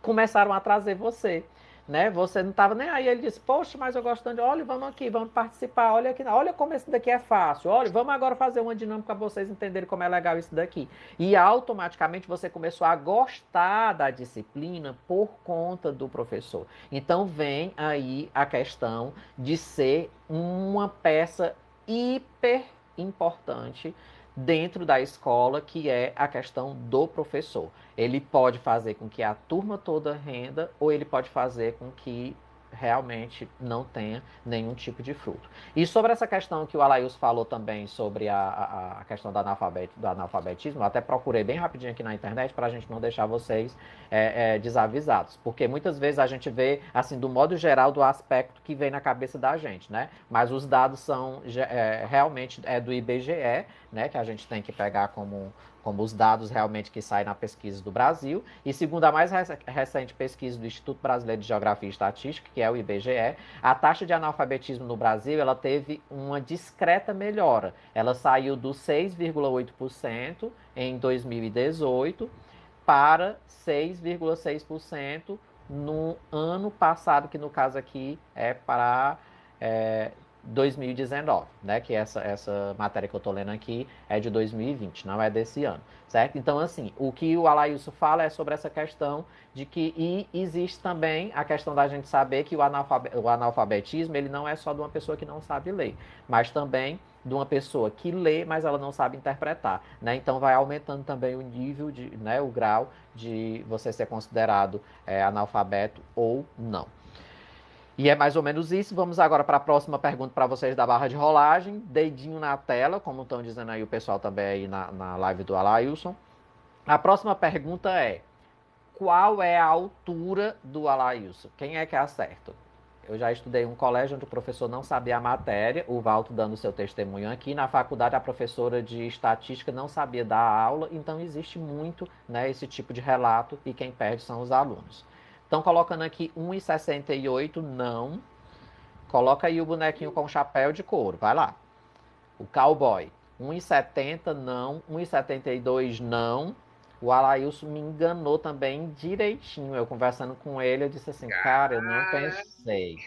começaram a trazer você. Né? Você não estava nem aí, ele disse, poxa, mas eu gosto tanto, olha, vamos aqui, vamos participar, olha aqui, olha como esse daqui é fácil, olha, vamos agora fazer uma dinâmica para vocês entenderem como é legal isso daqui. E automaticamente você começou a gostar da disciplina por conta do professor. Então vem aí a questão de ser uma peça hiper importante dentro da escola, que é a questão do professor. Ele pode fazer com que a turma toda renda, ou ele pode fazer com que realmente não tenha nenhum tipo de fruto. E sobre essa questão que o Alailson falou também sobre a questão do analfabetismo, eu até procurei bem rapidinho aqui na internet para a gente não deixar vocês desavisados, porque muitas vezes a gente vê, assim, do modo geral, do aspecto que vem na cabeça da gente, né? Mas os dados são realmente do IBGE, né? Que a gente tem que pegar como os dados realmente que saem na pesquisa do Brasil. E segundo a mais recente pesquisa do Instituto Brasileiro de Geografia e Estatística, que é o IBGE, a taxa de analfabetismo no Brasil ela teve uma discreta melhora. Ela saiu dos 6,8% em 2018 para 6,6% no ano passado, que no caso aqui é para 2019, né? Que essa matéria que eu estou lendo aqui é de 2020, não é desse ano, certo? Então, assim, o que o Alailson fala é sobre essa questão de que existe também a questão da gente saber que o analfabetismo ele não é só de uma pessoa que não sabe ler, mas também de uma pessoa que lê, mas ela não sabe interpretar, né? Então vai aumentando também o nível de, né, o grau de você ser considerado analfabeto ou não. E é mais ou menos isso. Vamos agora para a próxima pergunta para vocês da barra de rolagem. Dedinho na tela, como estão dizendo aí o pessoal também aí na live do Alailson. A próxima pergunta é: qual é a altura do Alailson? Quem é que acerta? Eu já estudei em um colégio onde o professor não sabia a matéria, o Valto dando seu testemunho aqui. Na faculdade, a professora de estatística não sabia dar aula, então existe muito, né, esse tipo de relato e quem perde são os alunos. Estão colocando aqui 1,68, não. Coloca aí o bonequinho com chapéu de couro, vai lá. O cowboy, 1,70, não. 1,72, não. O Alailson me enganou também direitinho. Eu conversando com ele, eu disse assim, cara, eu não pensei.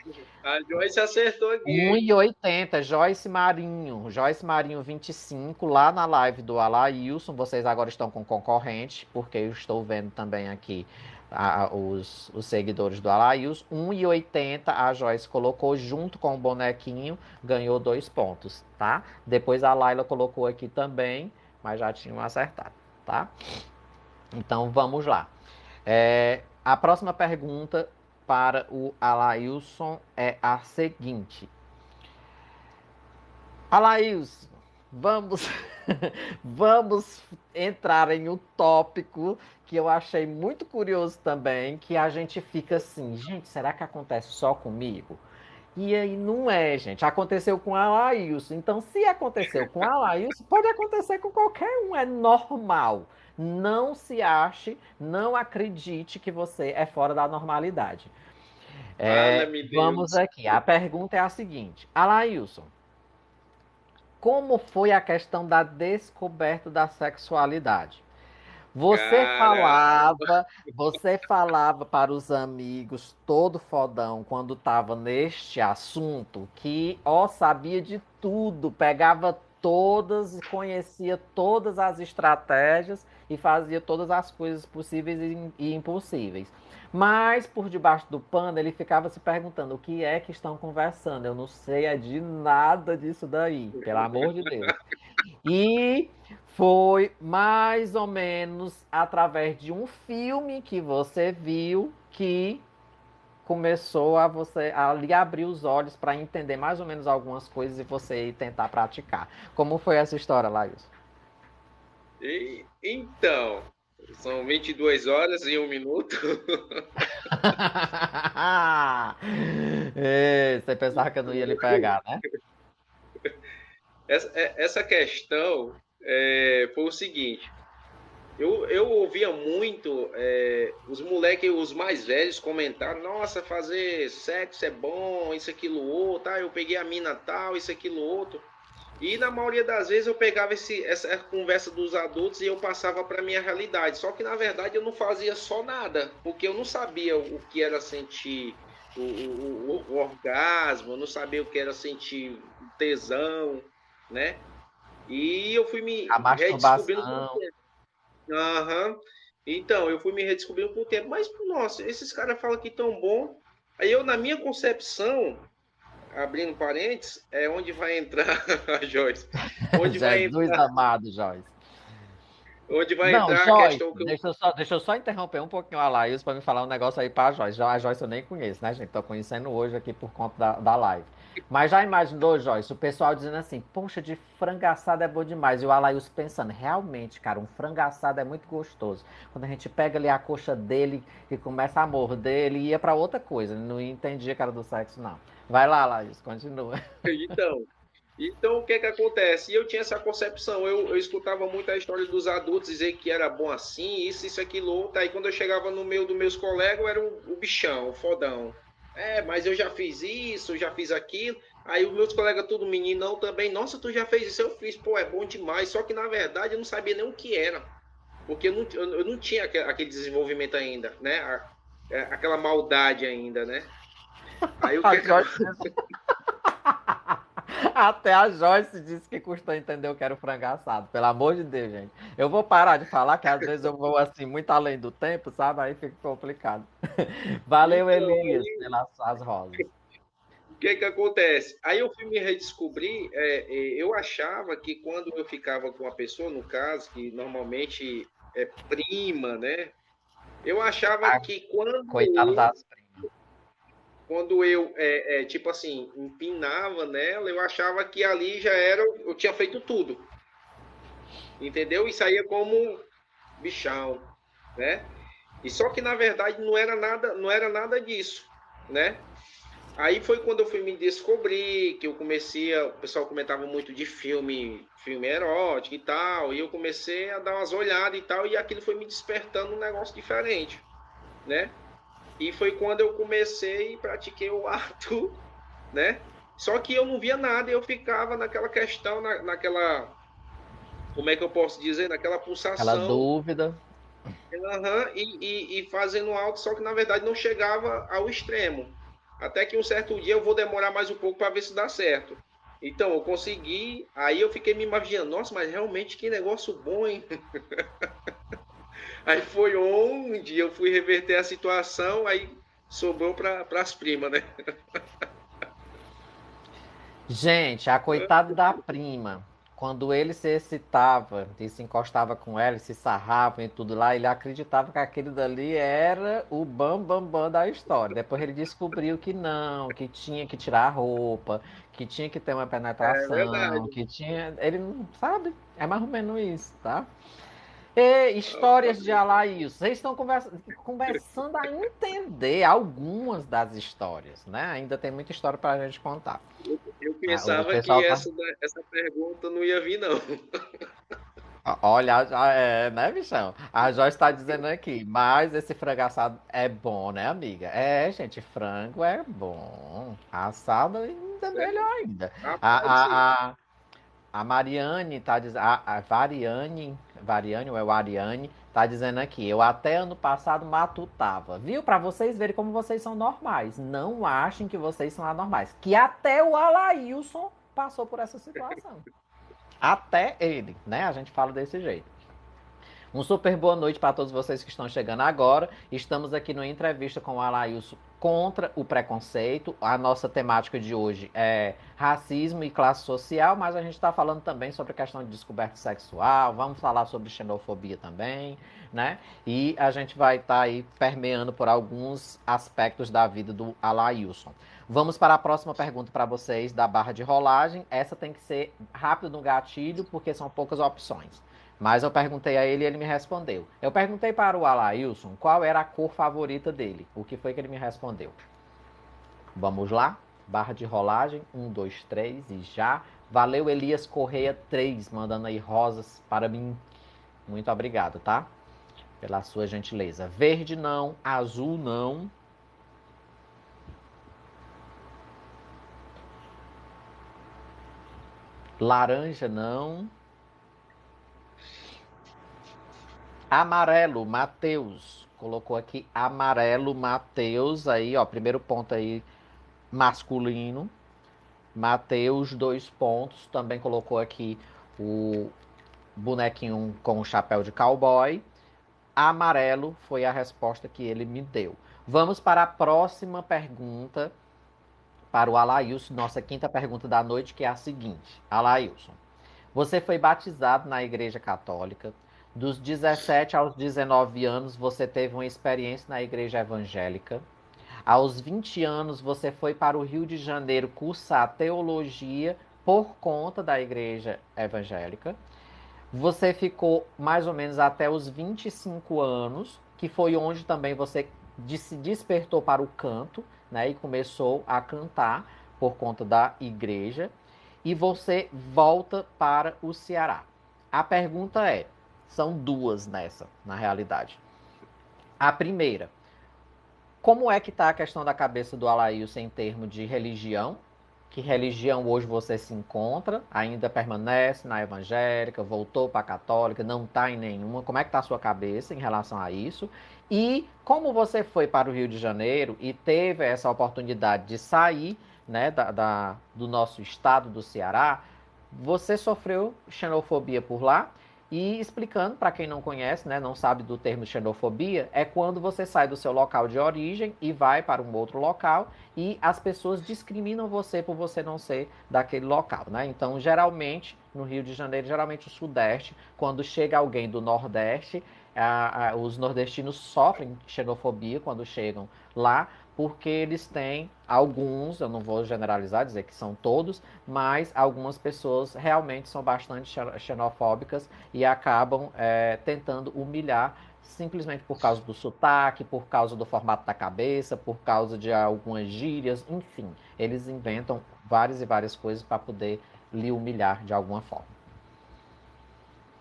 A Joyce acertou aqui. 1,80, Joyce Marinho. Joyce Marinho, 25, lá na live do Alailson. Vocês agora estão com concorrente, porque eu estou vendo também aqui os seguidores do Alailson. 1,80 a Joyce colocou junto com o bonequinho, ganhou 2 pontos, tá? Depois a Laila colocou aqui também, mas já tinham acertado, tá? Então vamos lá. A próxima pergunta para o Alailson é a seguinte. Alailson, vamos Vamos entrar em um tópico que eu achei muito curioso também, que a gente fica assim, gente, será que acontece só comigo? E aí não é, gente. Aconteceu com a Laílson. Então, se aconteceu com a Laílson, pode acontecer com qualquer um. É normal. Não se ache, não acredite que você é fora da normalidade. Fala-me, Vamos Deus. aqui. A pergunta é a seguinte: Alailson, como foi a questão da descoberta da sexualidade? Você Caramba. falava, você falava para os amigos, todo fodão, quando estava neste assunto, que ó, sabia de tudo, pegava todas e conhecia todas as estratégias e fazia todas as coisas possíveis e impossíveis. Mas por debaixo do pano ele ficava se perguntando o que é que estão conversando. Eu não sei é de nada disso daí, pelo amor de Deus. E foi mais ou menos através de um filme que você viu que começou a você a lhe abrir os olhos para entender mais ou menos algumas coisas e você tentar praticar. Como foi essa história, Laís? Então, são 22 horas e 1 minuto. Você pensava que eu não ia lhe pegar, né? Essa questão foi o seguinte: eu ouvia muito os moleques, os mais velhos, comentar: nossa, fazer sexo é bom, isso, aquilo, outro, tá? Eu peguei a mina tal, isso, aquilo, outro. E na maioria das vezes eu pegava essa conversa dos adultos e eu passava para minha realidade. Só que na verdade eu não fazia só nada, porque eu não sabia o que era sentir o orgasmo, eu não sabia o que era sentir tesão, né? E eu fui A me redescobrindo com o masturbação. tempo. Aham. Então, eu fui me redescobrindo com o tempo. Mas, nossa, esses caras falam que tão bom. Aí eu, na minha concepção, abrindo parênteses, é onde vai entrar a Joyce. Onde vai Jesus entrar, amado, Joyce. onde vai Não, entrar a Joyce, questão que eu. deixa eu só interromper um pouquinho a Laís para me falar um negócio aí para a Joyce. Já a Joyce eu nem conheço, né, gente? Tô conhecendo hoje aqui por conta da live. Mas já imaginou, Joyce, o pessoal dizendo assim, poxa, de frango assado é bom demais. E o Alails pensando, realmente, cara, um frango assado é muito gostoso. Quando a gente pega ali a coxa dele e começa a morder, ele ia para outra coisa. Ele não entendia que era do sexo, não. Vai lá, Laís, continua. Então, então, o que que acontece? E eu tinha essa concepção, eu escutava muito a história dos adultos dizer que era bom assim, isso, aquilo, outro. Aí quando eu chegava no meio dos meus colegas, eu era o bichão, o fodão. Mas eu já fiz isso, já fiz aquilo. Aí os meus colegas, tudo meninão também, nossa, tu já fez isso? Eu fiz, pô, é bom demais. Só que na verdade eu não sabia nem o que era, porque eu não tinha aquele desenvolvimento ainda, né? Aquela maldade ainda, né? Aí o A que é que Joyce Até a Joyce disse que custou entender o que era o frango assado. Pelo amor de Deus, gente. Eu vou parar de falar, que às vezes eu vou assim, muito além do tempo, sabe? Aí fica complicado. Valeu, Então, Elias, pelas as rosas. o que que acontece? Aí eu fui me redescobrir, eu achava que quando eu ficava com a pessoa, no caso, que normalmente é prima, né? Eu achava Ah, que coitado das primas. quando eu tipo assim, empinava nela, eu achava que ali já era, eu tinha feito tudo, entendeu? E saía como bichão, né? E só que na verdade não era nada, não era nada disso, né? Aí foi quando eu fui me descobrir, que eu comecei, o pessoal comentava muito de filme erótico e tal, e eu comecei a dar umas olhadas e tal, e aquilo foi me despertando um negócio diferente, né? E foi quando eu comecei e pratiquei o ato, né? Só que eu não via nada, eu ficava naquela questão, naquela, como é que eu posso dizer, naquela Aquela pulsação, dúvida. aham, e fazendo alto, só que na verdade não chegava ao extremo. Até que um certo dia eu vou demorar mais um pouco para ver se dá certo. Então, eu consegui, aí eu fiquei me imaginando, nossa, mas realmente que negócio bom, hein? Aí foi onde eu fui reverter a situação, aí sobrou para as primas, né? Gente, a coitada da prima. quando ele se excitava e se encostava com ela, se sarrava e tudo lá, ele acreditava que aquele dali era o bam bam bam da história. Depois ele descobriu que não, que tinha que tirar a roupa, que tinha que ter uma É penetração, verdade. que tinha. Ele não sabe, é mais ou menos isso, tá? E histórias de Alaís. Vocês estão começando a entender algumas das histórias, né? Ainda tem muita história para a gente contar. Eu O pensava que pessoal tá. essa pergunta não ia vir, não. Olha, né, bichão? A Joyce está dizendo aqui, mas esse frango assado é bom, né, amiga? É, gente, frango é bom. Assado ainda é melhor ainda. Rapaz, sim. A, a, a, a Mariane tá dizendo. A Variane, ou é o Ariane, tá dizendo aqui. Eu até ano passado matutava. Viu? Pra vocês verem como vocês são normais. Não achem que vocês são anormais. Que até o Alailson passou por essa situação. Até ele, né? A gente fala desse jeito. Um super boa noite para todos vocês que estão chegando agora. Estamos aqui numa entrevista com o Alailson contra o preconceito. A nossa temática de hoje é racismo e classe social, mas a gente está falando também sobre a questão de descoberta sexual. Vamos falar sobre xenofobia também, né? E a gente vai estar aí permeando por alguns aspectos da vida do Alailson. Vamos para a próxima pergunta para vocês da barra de rolagem. Essa tem que ser rápido no gatilho, porque são poucas opções. Mas eu perguntei a ele e ele me respondeu. Eu perguntei para o Alailson qual era a cor favorita dele. O que foi que ele me respondeu? Vamos lá? Barra de rolagem. 1, 2, 3 e já. Valeu, Elias Correia 3, mandando aí rosas para mim. Muito obrigado, tá? Pela sua gentileza. Verde não, azul não. Laranja não. Amarelo, Matheus. Colocou aqui amarelo, Matheus. Aí, ó, primeiro ponto aí, masculino. Matheus, 2 pontos. Também colocou aqui o bonequinho com o chapéu de cowboy. Amarelo foi a resposta que ele me deu. Vamos para a próxima pergunta para o Alailson. Nossa quinta pergunta da noite, que é a seguinte. Alailson, você foi batizado na Igreja Católica. Dos 17 aos 19 anos, você teve uma experiência na Igreja Evangélica. Aos 20 anos, você foi para o Rio de Janeiro cursar teologia por conta da Igreja Evangélica. Você ficou mais ou menos até os 25 anos, que foi onde também você se despertou para o canto, né? E começou a cantar por conta da igreja. E você volta para o Ceará. A pergunta é: são duas nessa, na realidade. A primeira, como é que está a questão da cabeça do Alailson em termos de religião? Que religião hoje você se encontra? Ainda permanece na evangélica? Voltou para a católica? Não está em nenhuma? Como é que está a sua cabeça em relação a isso? E como você foi para o Rio de Janeiro e teve essa oportunidade de sair, né, do nosso estado do Ceará, você sofreu xenofobia por lá? E explicando para quem não conhece, né, não sabe do termo xenofobia, é quando você sai do seu local de origem e vai para um outro local e as pessoas discriminam você por você não ser daquele local, né? Então, geralmente, no Rio de Janeiro, geralmente o Sudeste, quando chega alguém do Nordeste, os nordestinos sofrem xenofobia quando chegam lá, porque eles têm alguns, eu não vou generalizar, dizer que são todos, mas algumas pessoas realmente são bastante xenofóbicas e acabam tentando humilhar simplesmente por causa do sotaque, por causa do formato da cabeça, por causa de algumas gírias, enfim, eles inventam várias e várias coisas para poder lhe humilhar de alguma forma.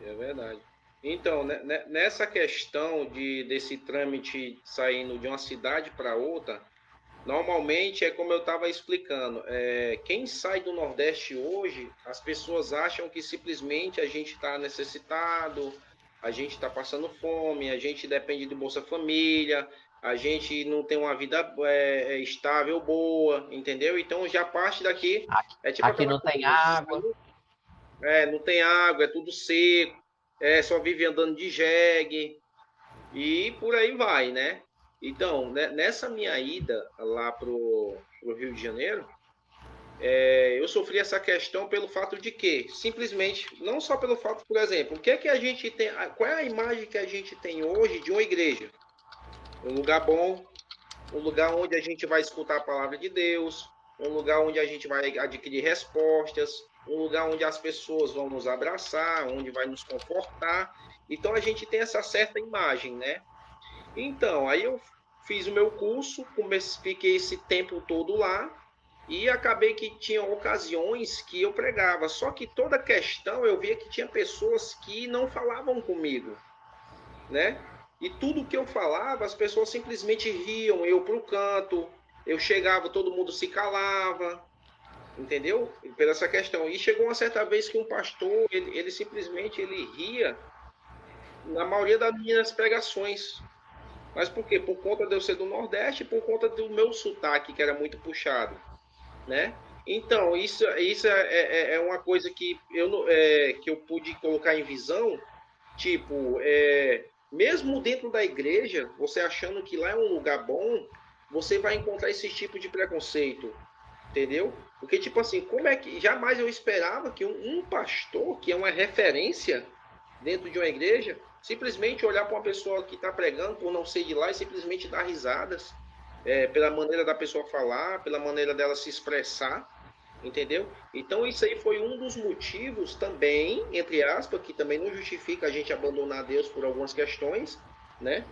É verdade. Então, nessa questão desse trâmite saindo de uma cidade para outra, normalmente é como eu estava explicando. Quem sai do Nordeste hoje, as pessoas acham que simplesmente a gente está necessitado, a gente está passando fome, a gente depende do Bolsa Família, a gente não tem uma vida estável, boa, entendeu? Então já parte daqui, Aqui, é tipo aqui aquela não tem coisa, água. não tem água, é tudo seco, só vive andando de jegue e por aí vai, né? Então, nessa minha ida lá pro Rio de Janeiro, Eu sofri essa questão pelo fato de que, simplesmente, não só pelo fato, por exemplo, o que é que a gente tem, qual é a imagem que a gente tem hoje de uma igreja? Um lugar bom, um lugar onde a gente vai escutar a palavra de Deus, um lugar onde a gente vai adquirir respostas, um lugar onde as pessoas vão nos abraçar, onde vai nos confortar. Então a gente tem essa certa imagem, né? Então, aí eu fiz o meu curso, fiquei esse tempo todo lá e acabei que tinha ocasiões que eu pregava. Só que toda questão eu via que tinha pessoas que não falavam comigo, né? E tudo que eu falava, as pessoas simplesmente riam, eu para o canto, eu chegava, todo mundo se calava, entendeu? Pela essa questão. E chegou uma certa vez que um pastor, ele simplesmente ele ria na maioria das minhas pregações. Mas por quê? Por conta de eu ser do Nordeste e por conta do meu sotaque, que era muito puxado, né? Então, isso é uma coisa que que eu pude colocar em visão, tipo, mesmo dentro da igreja, você achando que lá é um lugar bom, você vai encontrar esse tipo de preconceito, entendeu? Porque, tipo assim, como é que jamais eu esperava que um pastor, que é uma referência dentro de uma igreja, simplesmente olhar para uma pessoa que está pregando por não ser de lá e simplesmente dar risadas, pela maneira da pessoa falar, pela maneira dela se expressar, entendeu? Então isso aí foi um dos motivos também, entre aspas, que também não justifica a gente abandonar Deus por algumas questões, né?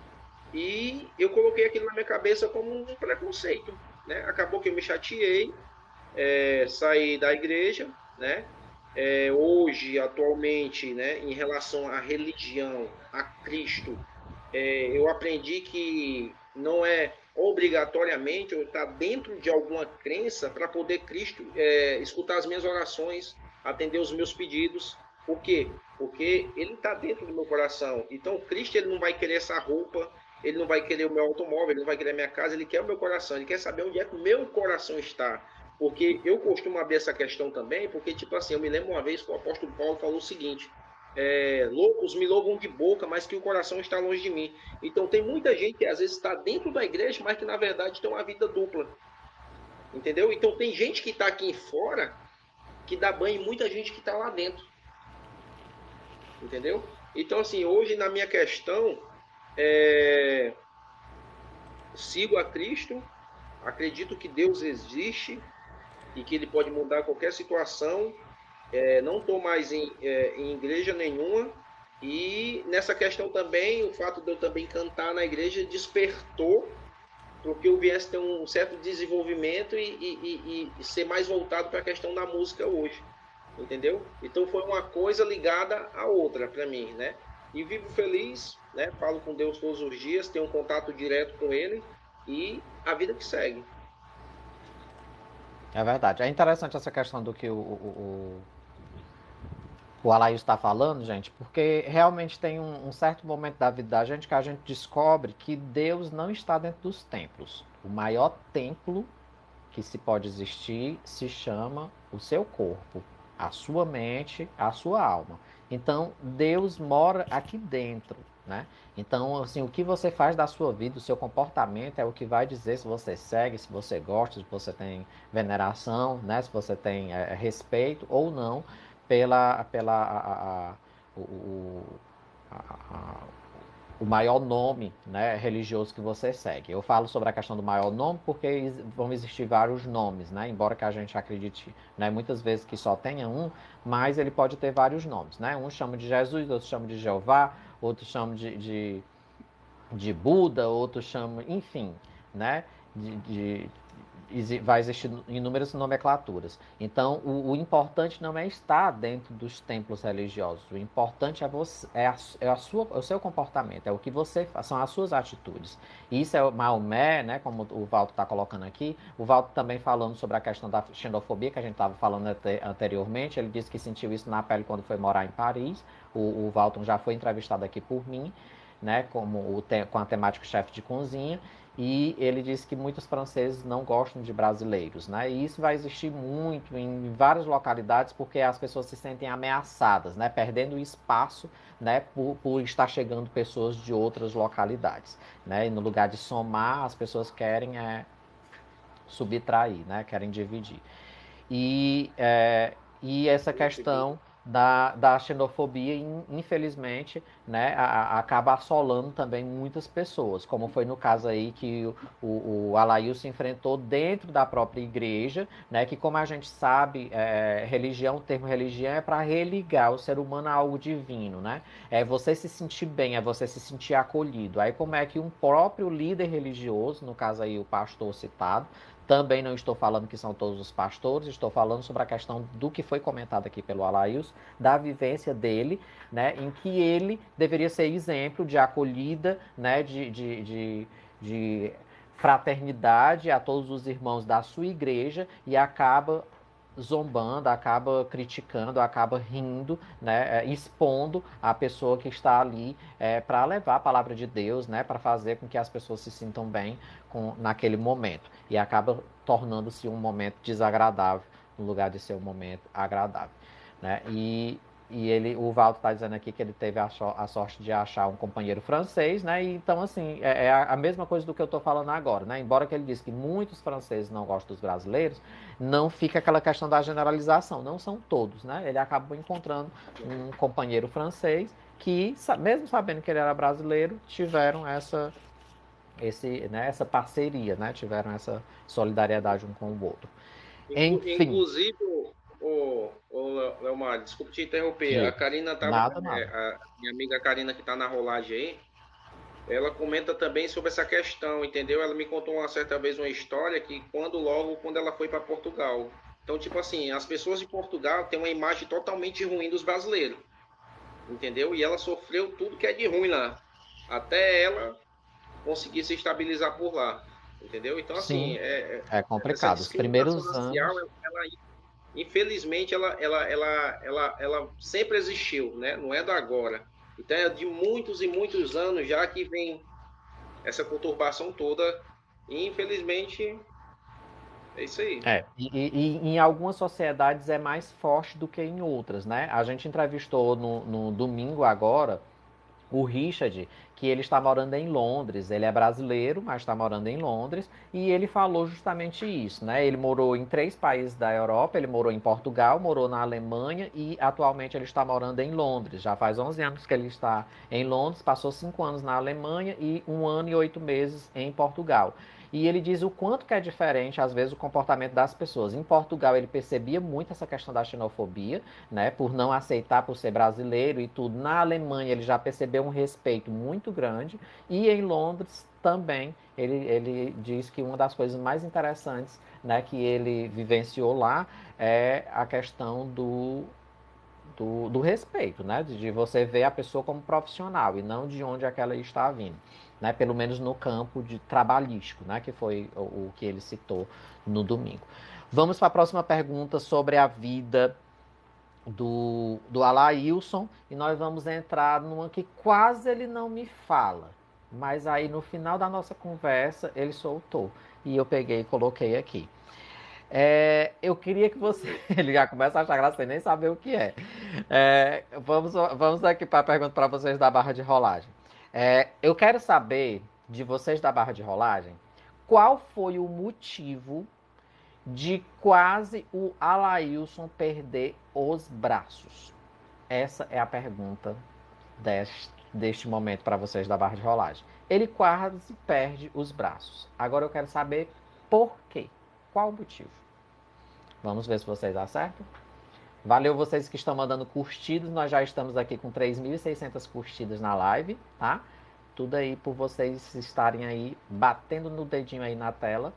E eu coloquei aquilo na minha cabeça como um preconceito, né? Acabou que eu me chateei, saí da igreja, né? Hoje, atualmente, né, em relação à religião, a Cristo, eu aprendi que não é obrigatoriamente eu estar dentro de alguma crença para poder Cristo escutar as minhas orações, atender os meus pedidos. Por quê? Porque Ele está dentro do meu coração. Então, Cristo ele não vai querer essa roupa, ele não vai querer o meu automóvel, ele não vai querer a minha casa, ele quer o meu coração, ele quer saber onde é que o meu coração está. Porque eu costumo abrir essa questão também, porque, tipo assim, eu me lembro uma vez que o apóstolo Paulo falou o seguinte: loucos me louvam de boca, mas que o coração está longe de mim. Então tem muita gente que às vezes está dentro da igreja, mas que na verdade tem uma vida dupla, entendeu? Então tem gente que está aqui fora que dá banho em muita gente que está lá dentro, entendeu? Então assim, hoje na minha questão, é, sigo a Cristo, acredito que Deus existe e que Ele pode mudar qualquer situação. Não estou mais em igreja nenhuma. E nessa questão também, o fato de eu também cantar na igreja despertou para que eu viesse ter um certo desenvolvimento e ser mais voltado para a questão da música hoje, entendeu? Então foi uma coisa ligada à outra para mim, né? E vivo feliz, né? Falo com Deus todos os dias, tenho um contato direto com Ele e a vida que segue. É verdade. É interessante essa questão do que o Alaís está falando, gente, porque realmente tem um certo momento da vida da gente que a gente descobre que Deus não está dentro dos templos. O maior templo que se pode existir se chama o seu corpo, a sua mente, a sua alma. Então, Deus mora aqui dentro, né? Então, assim, o que você faz da sua vida, o seu comportamento é o que vai dizer se você segue, se você gosta, se você tem veneração, né? Se você tem respeito ou não pela a, o maior nome, né, religioso que você segue. Eu falo sobre a questão do maior nome porque vão existir vários nomes, né? Embora que a gente acredite, né, muitas vezes que só tenha um, mas ele pode ter vários nomes, né? Uns chamam de Jesus, outros chamam de Jeová, outros chamam de Buda, outros chamam, enfim, né? De vai existir inúmeras nomenclaturas. Então, o importante não é estar dentro dos templos religiosos. O importante é você, o seu comportamento, é o que você faz, são as suas atitudes. E isso é o Maomé, né? Como o Valdo está colocando aqui. O Valdo também falando sobre a questão da xenofobia que a gente estava falando anteriormente. Ele disse que sentiu isso na pele quando foi morar em Paris. O Valton já foi entrevistado aqui por mim, né? Com a temática chefe de cozinha. E ele disse que muitos franceses não gostam de brasileiros, né? E isso vai existir muito em várias localidades porque as pessoas se sentem ameaçadas, né? Perdendo espaço, né? Por estar chegando pessoas de outras localidades, né? E no lugar de somar, as pessoas querem subtrair, né? Querem dividir. E, é, e essa questão da xenofobia, infelizmente, né, acaba assolando também muitas pessoas, como foi no caso aí que o Alailson enfrentou dentro da própria igreja, né, que como a gente sabe, religião, o termo religião é para religar o ser humano a algo divino, né? É você se sentir bem, é você se sentir acolhido. Aí como é que um próprio líder religioso, no caso aí o pastor citado, também não estou falando que são todos os pastores, estou falando sobre a questão do que foi comentado aqui pelo Alails, da vivência dele, né, em que ele deveria ser exemplo de acolhida, né, de fraternidade a todos os irmãos da sua igreja e acaba zombando, acaba criticando, acaba rindo, né, expondo a pessoa que está ali para levar a palavra de Deus, né, para fazer com que as pessoas se sintam bem naquele momento. E acaba tornando-se um momento desagradável no lugar de ser um momento agradável. Né? O Valdo está dizendo aqui que ele teve a sorte de achar um companheiro francês, né? E, então, assim, é a mesma coisa do que eu estou falando agora, né? Embora que ele disse que muitos franceses não gostam dos brasileiros, não fica aquela questão da generalização, não são todos, né? Ele acabou encontrando um companheiro francês que, mesmo sabendo que ele era brasileiro, tiveram essa parceria, né? Tiveram essa solidariedade um com o outro. Enfim, Inclusive, o Leomar, desculpa te interromper. A diga. Karina tava, Nada, nada. a minha amiga Karina que está na rolagem aí, ela comenta também sobre essa questão, entendeu? Ela me contou uma certa vez uma história que quando ela foi para Portugal. Então, tipo assim, as pessoas de Portugal têm uma imagem totalmente ruim dos brasileiros, entendeu? E ela sofreu tudo que é de ruim lá, até ela conseguir se estabilizar por lá, entendeu? Então, assim, Sim, é essa complicado. Os discriminação primeiros racial, anos. infelizmente, ela sempre existiu, né? Não é do agora. Então, é de muitos e muitos anos já que vem essa conturbação toda. E, infelizmente, é isso aí. E em algumas sociedades é mais forte do que em outras, né? A gente entrevistou no domingo agora o Richard, que ele está morando em Londres. Ele é brasileiro, mas está morando em Londres. E ele falou justamente isso, né? Ele morou em 3 países da Europa. Ele morou em Portugal, morou na Alemanha e atualmente ele está morando em Londres. Já faz 11 anos que ele está em Londres, passou 5 anos na Alemanha e 1 ano e 8 meses em Portugal. E ele diz o quanto que é diferente, às vezes, o comportamento das pessoas. Em Portugal, ele percebia muito essa questão da xenofobia, né, por não aceitar por ser brasileiro e tudo. Na Alemanha ele já percebeu um respeito muito grande e em Londres também ele diz que uma das coisas mais interessantes, né, que ele vivenciou lá é a questão do respeito, né, de você ver a pessoa como profissional e não de onde aquela está vindo. Né, pelo menos no campo de trabalhístico, né, que foi o que ele citou no domingo. Vamos para a próxima pergunta sobre a vida do Alailson e nós vamos entrar numa que quase ele não me fala, mas aí no final da nossa conversa ele soltou e eu peguei e coloquei aqui. Eu queria que você. Ele já começa a achar graça sem nem saber o que é. Vamos aqui para a pergunta para vocês da barra de rolagem. Eu quero saber de vocês da barra de rolagem qual foi o motivo de quase o Alailson perder os braços? Essa é a pergunta deste momento para vocês da barra de rolagem. Ele quase perde os braços. Agora eu quero saber por quê. Qual o motivo? Vamos ver se vocês acertam. Valeu vocês que estão mandando curtidas. Nós já estamos aqui com 3.600 curtidas na live, tá? Tudo aí por vocês estarem aí batendo no dedinho aí na tela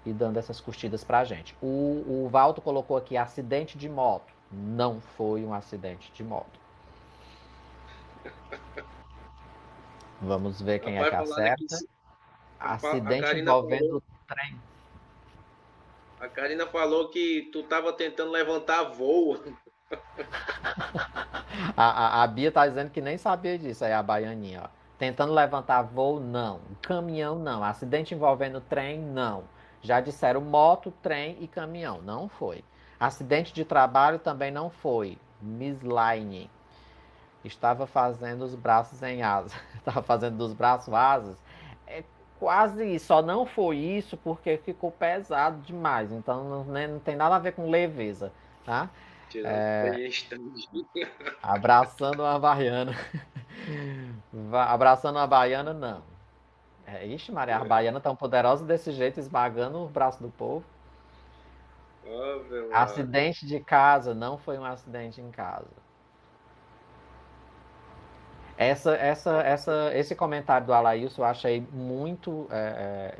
e dando essas curtidas pra gente. O Valto colocou aqui acidente de moto. Não foi um acidente de moto. Vamos ver quem é Rapaz, que falaram aqui. acerta. A Acidente Karina envolvendo falou, trem. a Karina falou que tu tava tentando levantar voo. A Bia tá dizendo que nem sabia disso aí, a baianinha, ó. Tentando levantar voo, não. Caminhão, não. Acidente envolvendo trem, não. Já disseram moto, trem e caminhão. Não foi. Acidente de trabalho também não foi. Miss Line. Estava fazendo os braços em asas. Estava fazendo dos braços asas. É quase isso. Só não foi isso porque ficou pesado demais. Então não tem nada a ver com leveza, tá? Tirando foi instante. Abraçando uma baiana. Abraçando uma baiana, não. Ixi, Maria, as baianas tão poderosas desse jeito, esmagando o braço do povo. Ave Maria. Acidente de casa, não foi um acidente em casa. Esse comentário do Alailson eu achei muito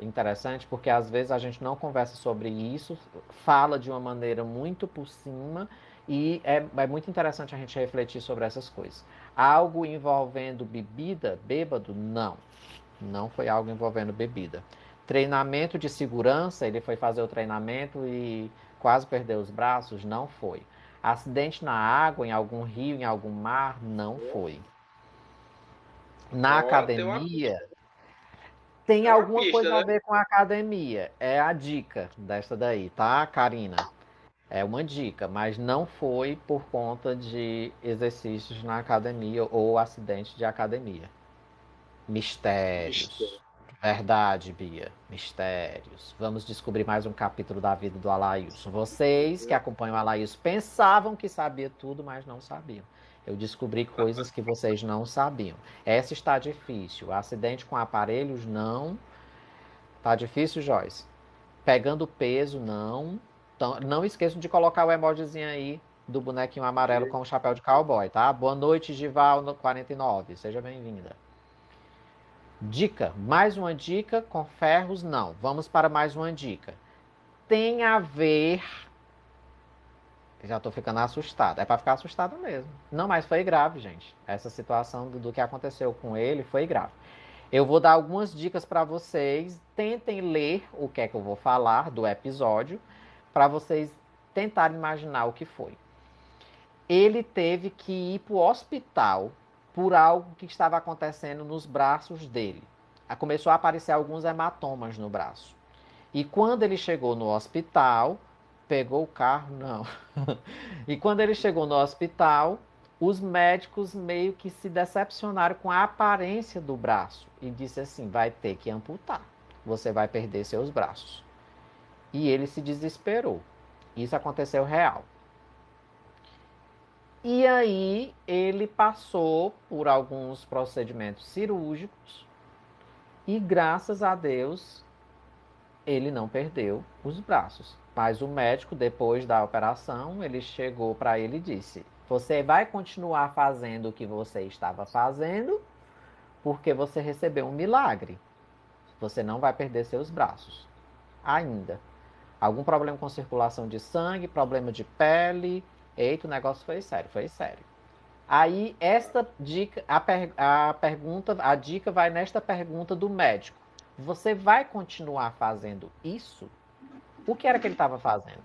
interessante, porque às vezes a gente não conversa sobre isso, fala de uma maneira muito por cima, e é muito interessante a gente refletir sobre essas coisas. Algo envolvendo bebida, bêbado? Não. Não foi algo envolvendo bebida. Treinamento de segurança, ele foi fazer o treinamento e quase perdeu os braços? Não foi. Acidente na água, em algum rio, em algum mar? Não foi. Na Ó, academia, tem tem uma alguma pista, coisa a né? ver com a academia. É a dica dessa daí, tá, Karina? É uma dica, mas não foi por conta de exercícios na academia ou acidente de academia. Mistério. Mistérios. Verdade, Bia. Mistérios. Vamos descobrir mais um capítulo da vida do Alailson. Vocês que acompanham o Alailson pensavam que sabia tudo, mas não sabiam. Eu descobri coisas que vocês não sabiam. Essa está difícil. Acidente com aparelhos, não. Tá difícil, Joyce? Pegando peso, não. Então, não esqueçam de colocar o emojizinho aí do bonequinho amarelo com o chapéu de cowboy, tá? Boa noite, Gival 49. Seja bem-vinda. Dica, mais uma dica com ferros? Não. Vamos para mais uma dica. Tem a ver. Já tô ficando assustado. É para ficar assustado mesmo. Não, mas foi grave, gente. Essa situação do que aconteceu com ele foi grave. Eu vou dar algumas dicas para vocês. Tentem ler o que é que eu vou falar do episódio, para vocês tentarem imaginar o que foi. Ele teve que ir para o hospital por algo que estava acontecendo nos braços dele. Começou a aparecer alguns hematomas no braço. E quando ele chegou no hospital, pegou o carro, não. E quando ele chegou no hospital, os médicos meio que se decepcionaram com a aparência do braço e disse assim: vai ter que amputar. Você vai perder seus braços. E ele se desesperou. Isso aconteceu real. E aí ele passou por alguns procedimentos cirúrgicos e graças a Deus ele não perdeu os braços. Mas o médico, depois da operação, ele chegou para ele e disse: você vai continuar fazendo o que você estava fazendo, porque você recebeu um milagre. Você não vai perder seus braços. Ainda. Algum problema com circulação de sangue, problema de pele. Eita, o negócio foi sério, foi sério. Aí, esta dica, a pergunta, a dica vai nesta pergunta do médico. Você vai continuar fazendo isso? O que era que ele estava fazendo?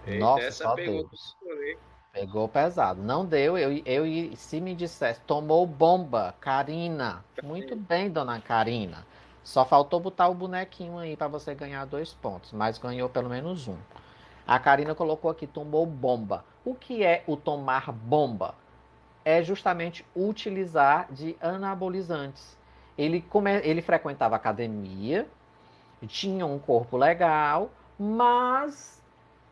Eita, Nossa, essa só pergunta Deus. eu falei. Pegou pesado. Não deu. Se me dissesse, tomou bomba, Karina. Muito bem, dona Karina. Só faltou botar o bonequinho aí para você ganhar 2 pontos, mas ganhou pelo menos um. A Karina colocou aqui, tomou bomba. O que é o tomar bomba? É justamente utilizar de anabolizantes. Ele frequentava academia, tinha um corpo legal, mas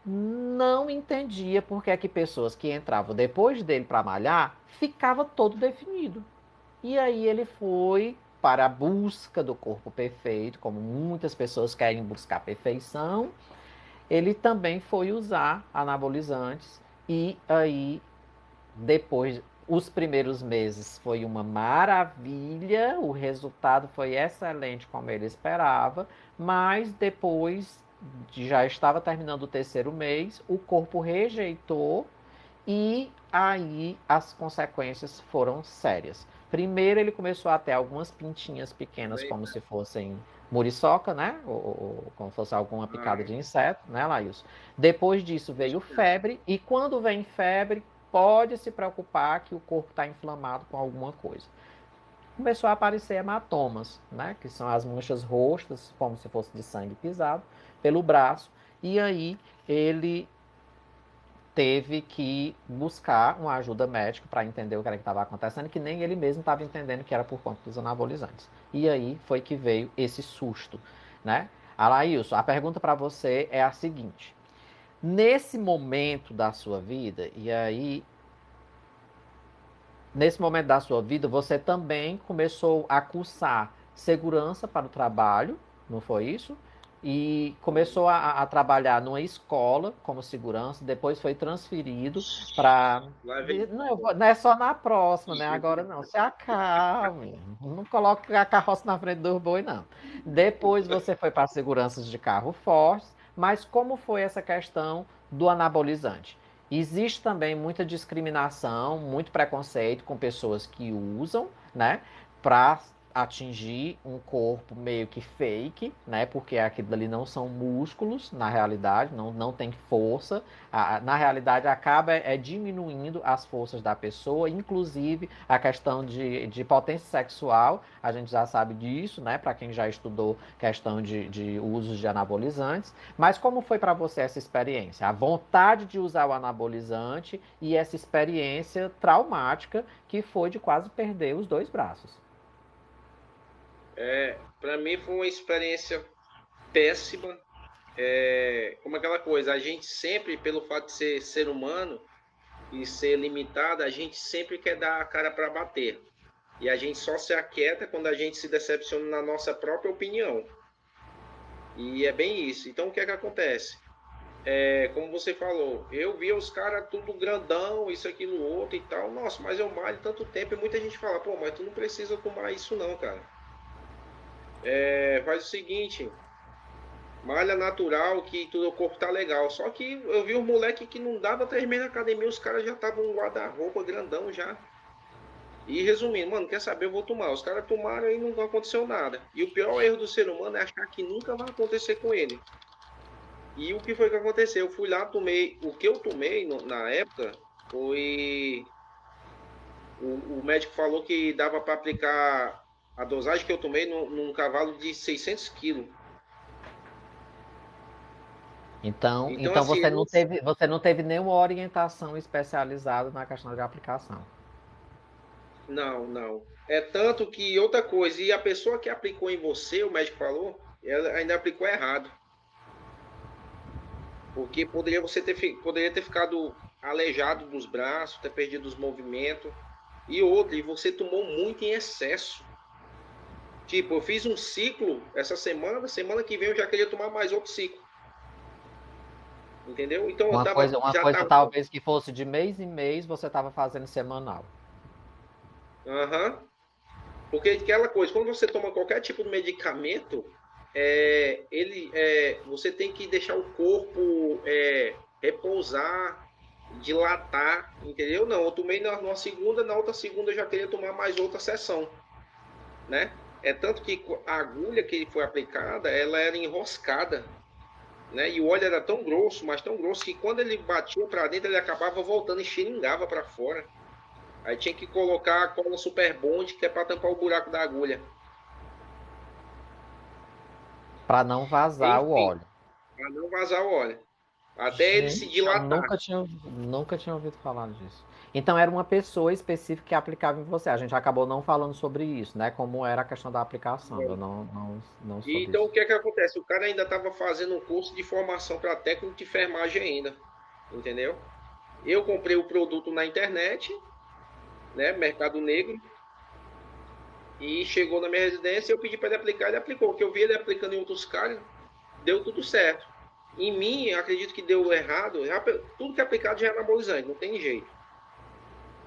não entendia por que é que pessoas que entravam depois dele para malhar ficava todo definido. E aí ele foi para a busca do corpo perfeito, como muitas pessoas querem buscar perfeição. Ele também foi usar anabolizantes e aí depois os primeiros meses foi uma maravilha, o resultado foi excelente como ele esperava, mas depois já estava terminando o terceiro mês, o corpo rejeitou e aí as consequências foram sérias. Primeiro ele começou a ter algumas pintinhas pequenas, como Eita. se fossem muriçoca, né? Ou como fosse alguma picada de Ah, inseto, né, Laís? Depois disso veio febre, e quando vem febre, pode se preocupar que o corpo está inflamado com alguma coisa. Começou a aparecer hematomas, né? Que são as manchas roxas, como se fosse de sangue pisado, pelo braço. E aí ele teve que buscar uma ajuda médica para entender o que era que estava acontecendo, que nem ele mesmo estava entendendo que era por conta dos anabolizantes. E aí foi que veio esse susto, né? Alailson, a pergunta para você é a seguinte: nesse momento da sua vida, e aí nesse momento da sua vida, você também começou a cursar segurança para o trabalho, não foi isso? E começou a trabalhar numa escola como segurança, depois foi transferido para. Lá vem. Não é só na próxima, né? Agora não. Se acalme. Não coloque a carroça na frente do boi, não. Depois você foi para seguranças de carro fortes, mas como foi essa questão do anabolizante? Existe também muita discriminação, muito preconceito com pessoas que usam, né, para atingir um corpo meio que fake, né, porque aquilo ali não são músculos, na realidade, não tem força, na realidade acaba diminuindo as forças da pessoa, inclusive a questão de potência sexual, a gente já sabe disso, né, para quem já estudou questão de usos de anabolizantes, mas como foi para você essa experiência? A vontade de usar o anabolizante e essa experiência traumática que foi de quase perder os dois braços. Para mim foi uma experiência péssima. Como aquela coisa, a gente sempre, pelo fato de ser ser humano e ser limitado, a gente sempre quer dar a cara para bater. E a gente só se aquieta quando a gente se decepciona na nossa própria opinião. E é bem isso. Então o que é que acontece? Como você falou, eu via os caras tudo grandão, isso, aquilo, outro e tal. Nossa, mas eu malho tanto tempo e muita gente fala, pô, mas tu não precisa tomar isso não, cara. Faz o seguinte, malha natural que o corpo tá legal. Só que eu vi um moleque que não dava 3 meses na academia, os caras já estavam um guarda-roupa grandão já. E resumindo, mano, quer saber? Eu vou tomar. Os caras tomaram e não aconteceu nada. E o pior erro do ser humano é achar que nunca vai acontecer com ele. E o que foi que aconteceu? Eu fui lá, tomei. O que eu tomei na época foi. O médico falou que dava para aplicar a dosagem que eu tomei num cavalo de 600 quilos. Então, Então, então assim, você não teve nenhuma orientação especializada na questão de aplicação. não, não. É tanto que outra coisa, e a pessoa que aplicou em você, o médico falou, ela ainda aplicou errado. Porque poderia ter ficado aleijado dos braços, ter perdido os movimentos. E outra, e você tomou muito em excesso. Tipo, eu fiz um ciclo essa semana que vem eu já queria tomar mais outro ciclo. Entendeu? Então eu Uma já coisa tava. talvez que fosse de mês em mês, você estava fazendo semanal. Aham. Porque aquela coisa, quando você toma qualquer tipo de medicamento, você tem que deixar o corpo repousar, dilatar, entendeu? Não, eu tomei numa segunda, na outra segunda eu já queria tomar mais outra sessão, né? É tanto que a agulha que foi aplicada, ela era enroscada, né? E o óleo era tão grosso, mas tão grosso que quando ele batia para dentro, ele acabava voltando e xiringava para fora. Aí tinha que colocar a cola super bond, que é para tampar o buraco da agulha. Para não vazar o Enfim, óleo. para não vazar o óleo. Até ele se Gente, eu dilatar. nunca tinha ouvido falar disso. Então era uma pessoa específica que aplicava em você. A gente acabou não falando sobre isso, né? Como era a questão da aplicação. Eu não E soube então isso. o que é que acontece? O cara ainda estava fazendo um curso de formação para técnico de enfermagem ainda, entendeu? Eu comprei o produto na internet, né, Mercado Negro, e chegou na minha residência, eu pedi para ele aplicar, ele aplicou. O que eu vi ele aplicando em outros caras, deu tudo certo. Em mim, eu acredito que deu errado. Tudo que é aplicado já é anabolizante, não tem jeito.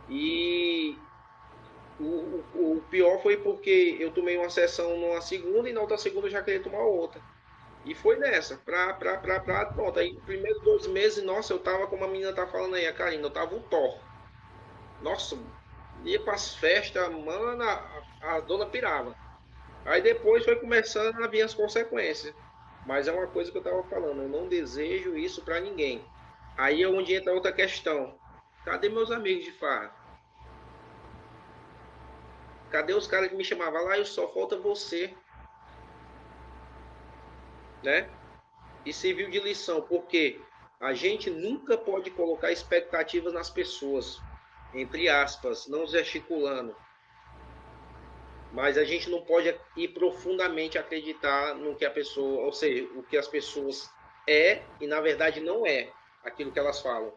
E o pior foi porque eu tomei uma sessão numa segunda e na outra segunda eu já queria tomar outra. E foi nessa, pronto. Aí, primeiros 2 meses, nossa, eu tava, como a menina tá falando aí, a Karina, eu tava um Thor. Nossa, ia pras festas, mano, a dona pirava. Aí depois foi começando a vir as consequências. Mas é uma coisa que eu tava falando, eu não desejo isso pra ninguém. Aí é onde entra outra questão. Cadê meus amigos de farra? Cadê os caras que me chamavam lá? Eu só falta você, né? E serviu de lição, porque a gente nunca pode colocar expectativas nas pessoas, entre aspas, não gesticulando. Mas a gente não pode ir profundamente acreditar no que a pessoa, ou seja, o que as pessoas e na verdade não é aquilo que elas falam,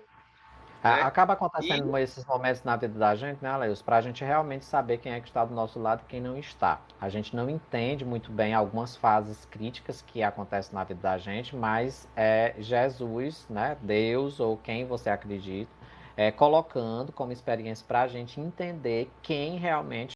né? Acaba E acontecendo esses momentos na vida da gente, né, Aleus? Para a gente realmente saber quem é que está do nosso lado e quem não está. A gente não entende muito bem algumas fases críticas que acontecem na vida da gente, mas é Jesus, né, Deus ou quem você acredita, colocando como experiência para a gente entender quem realmente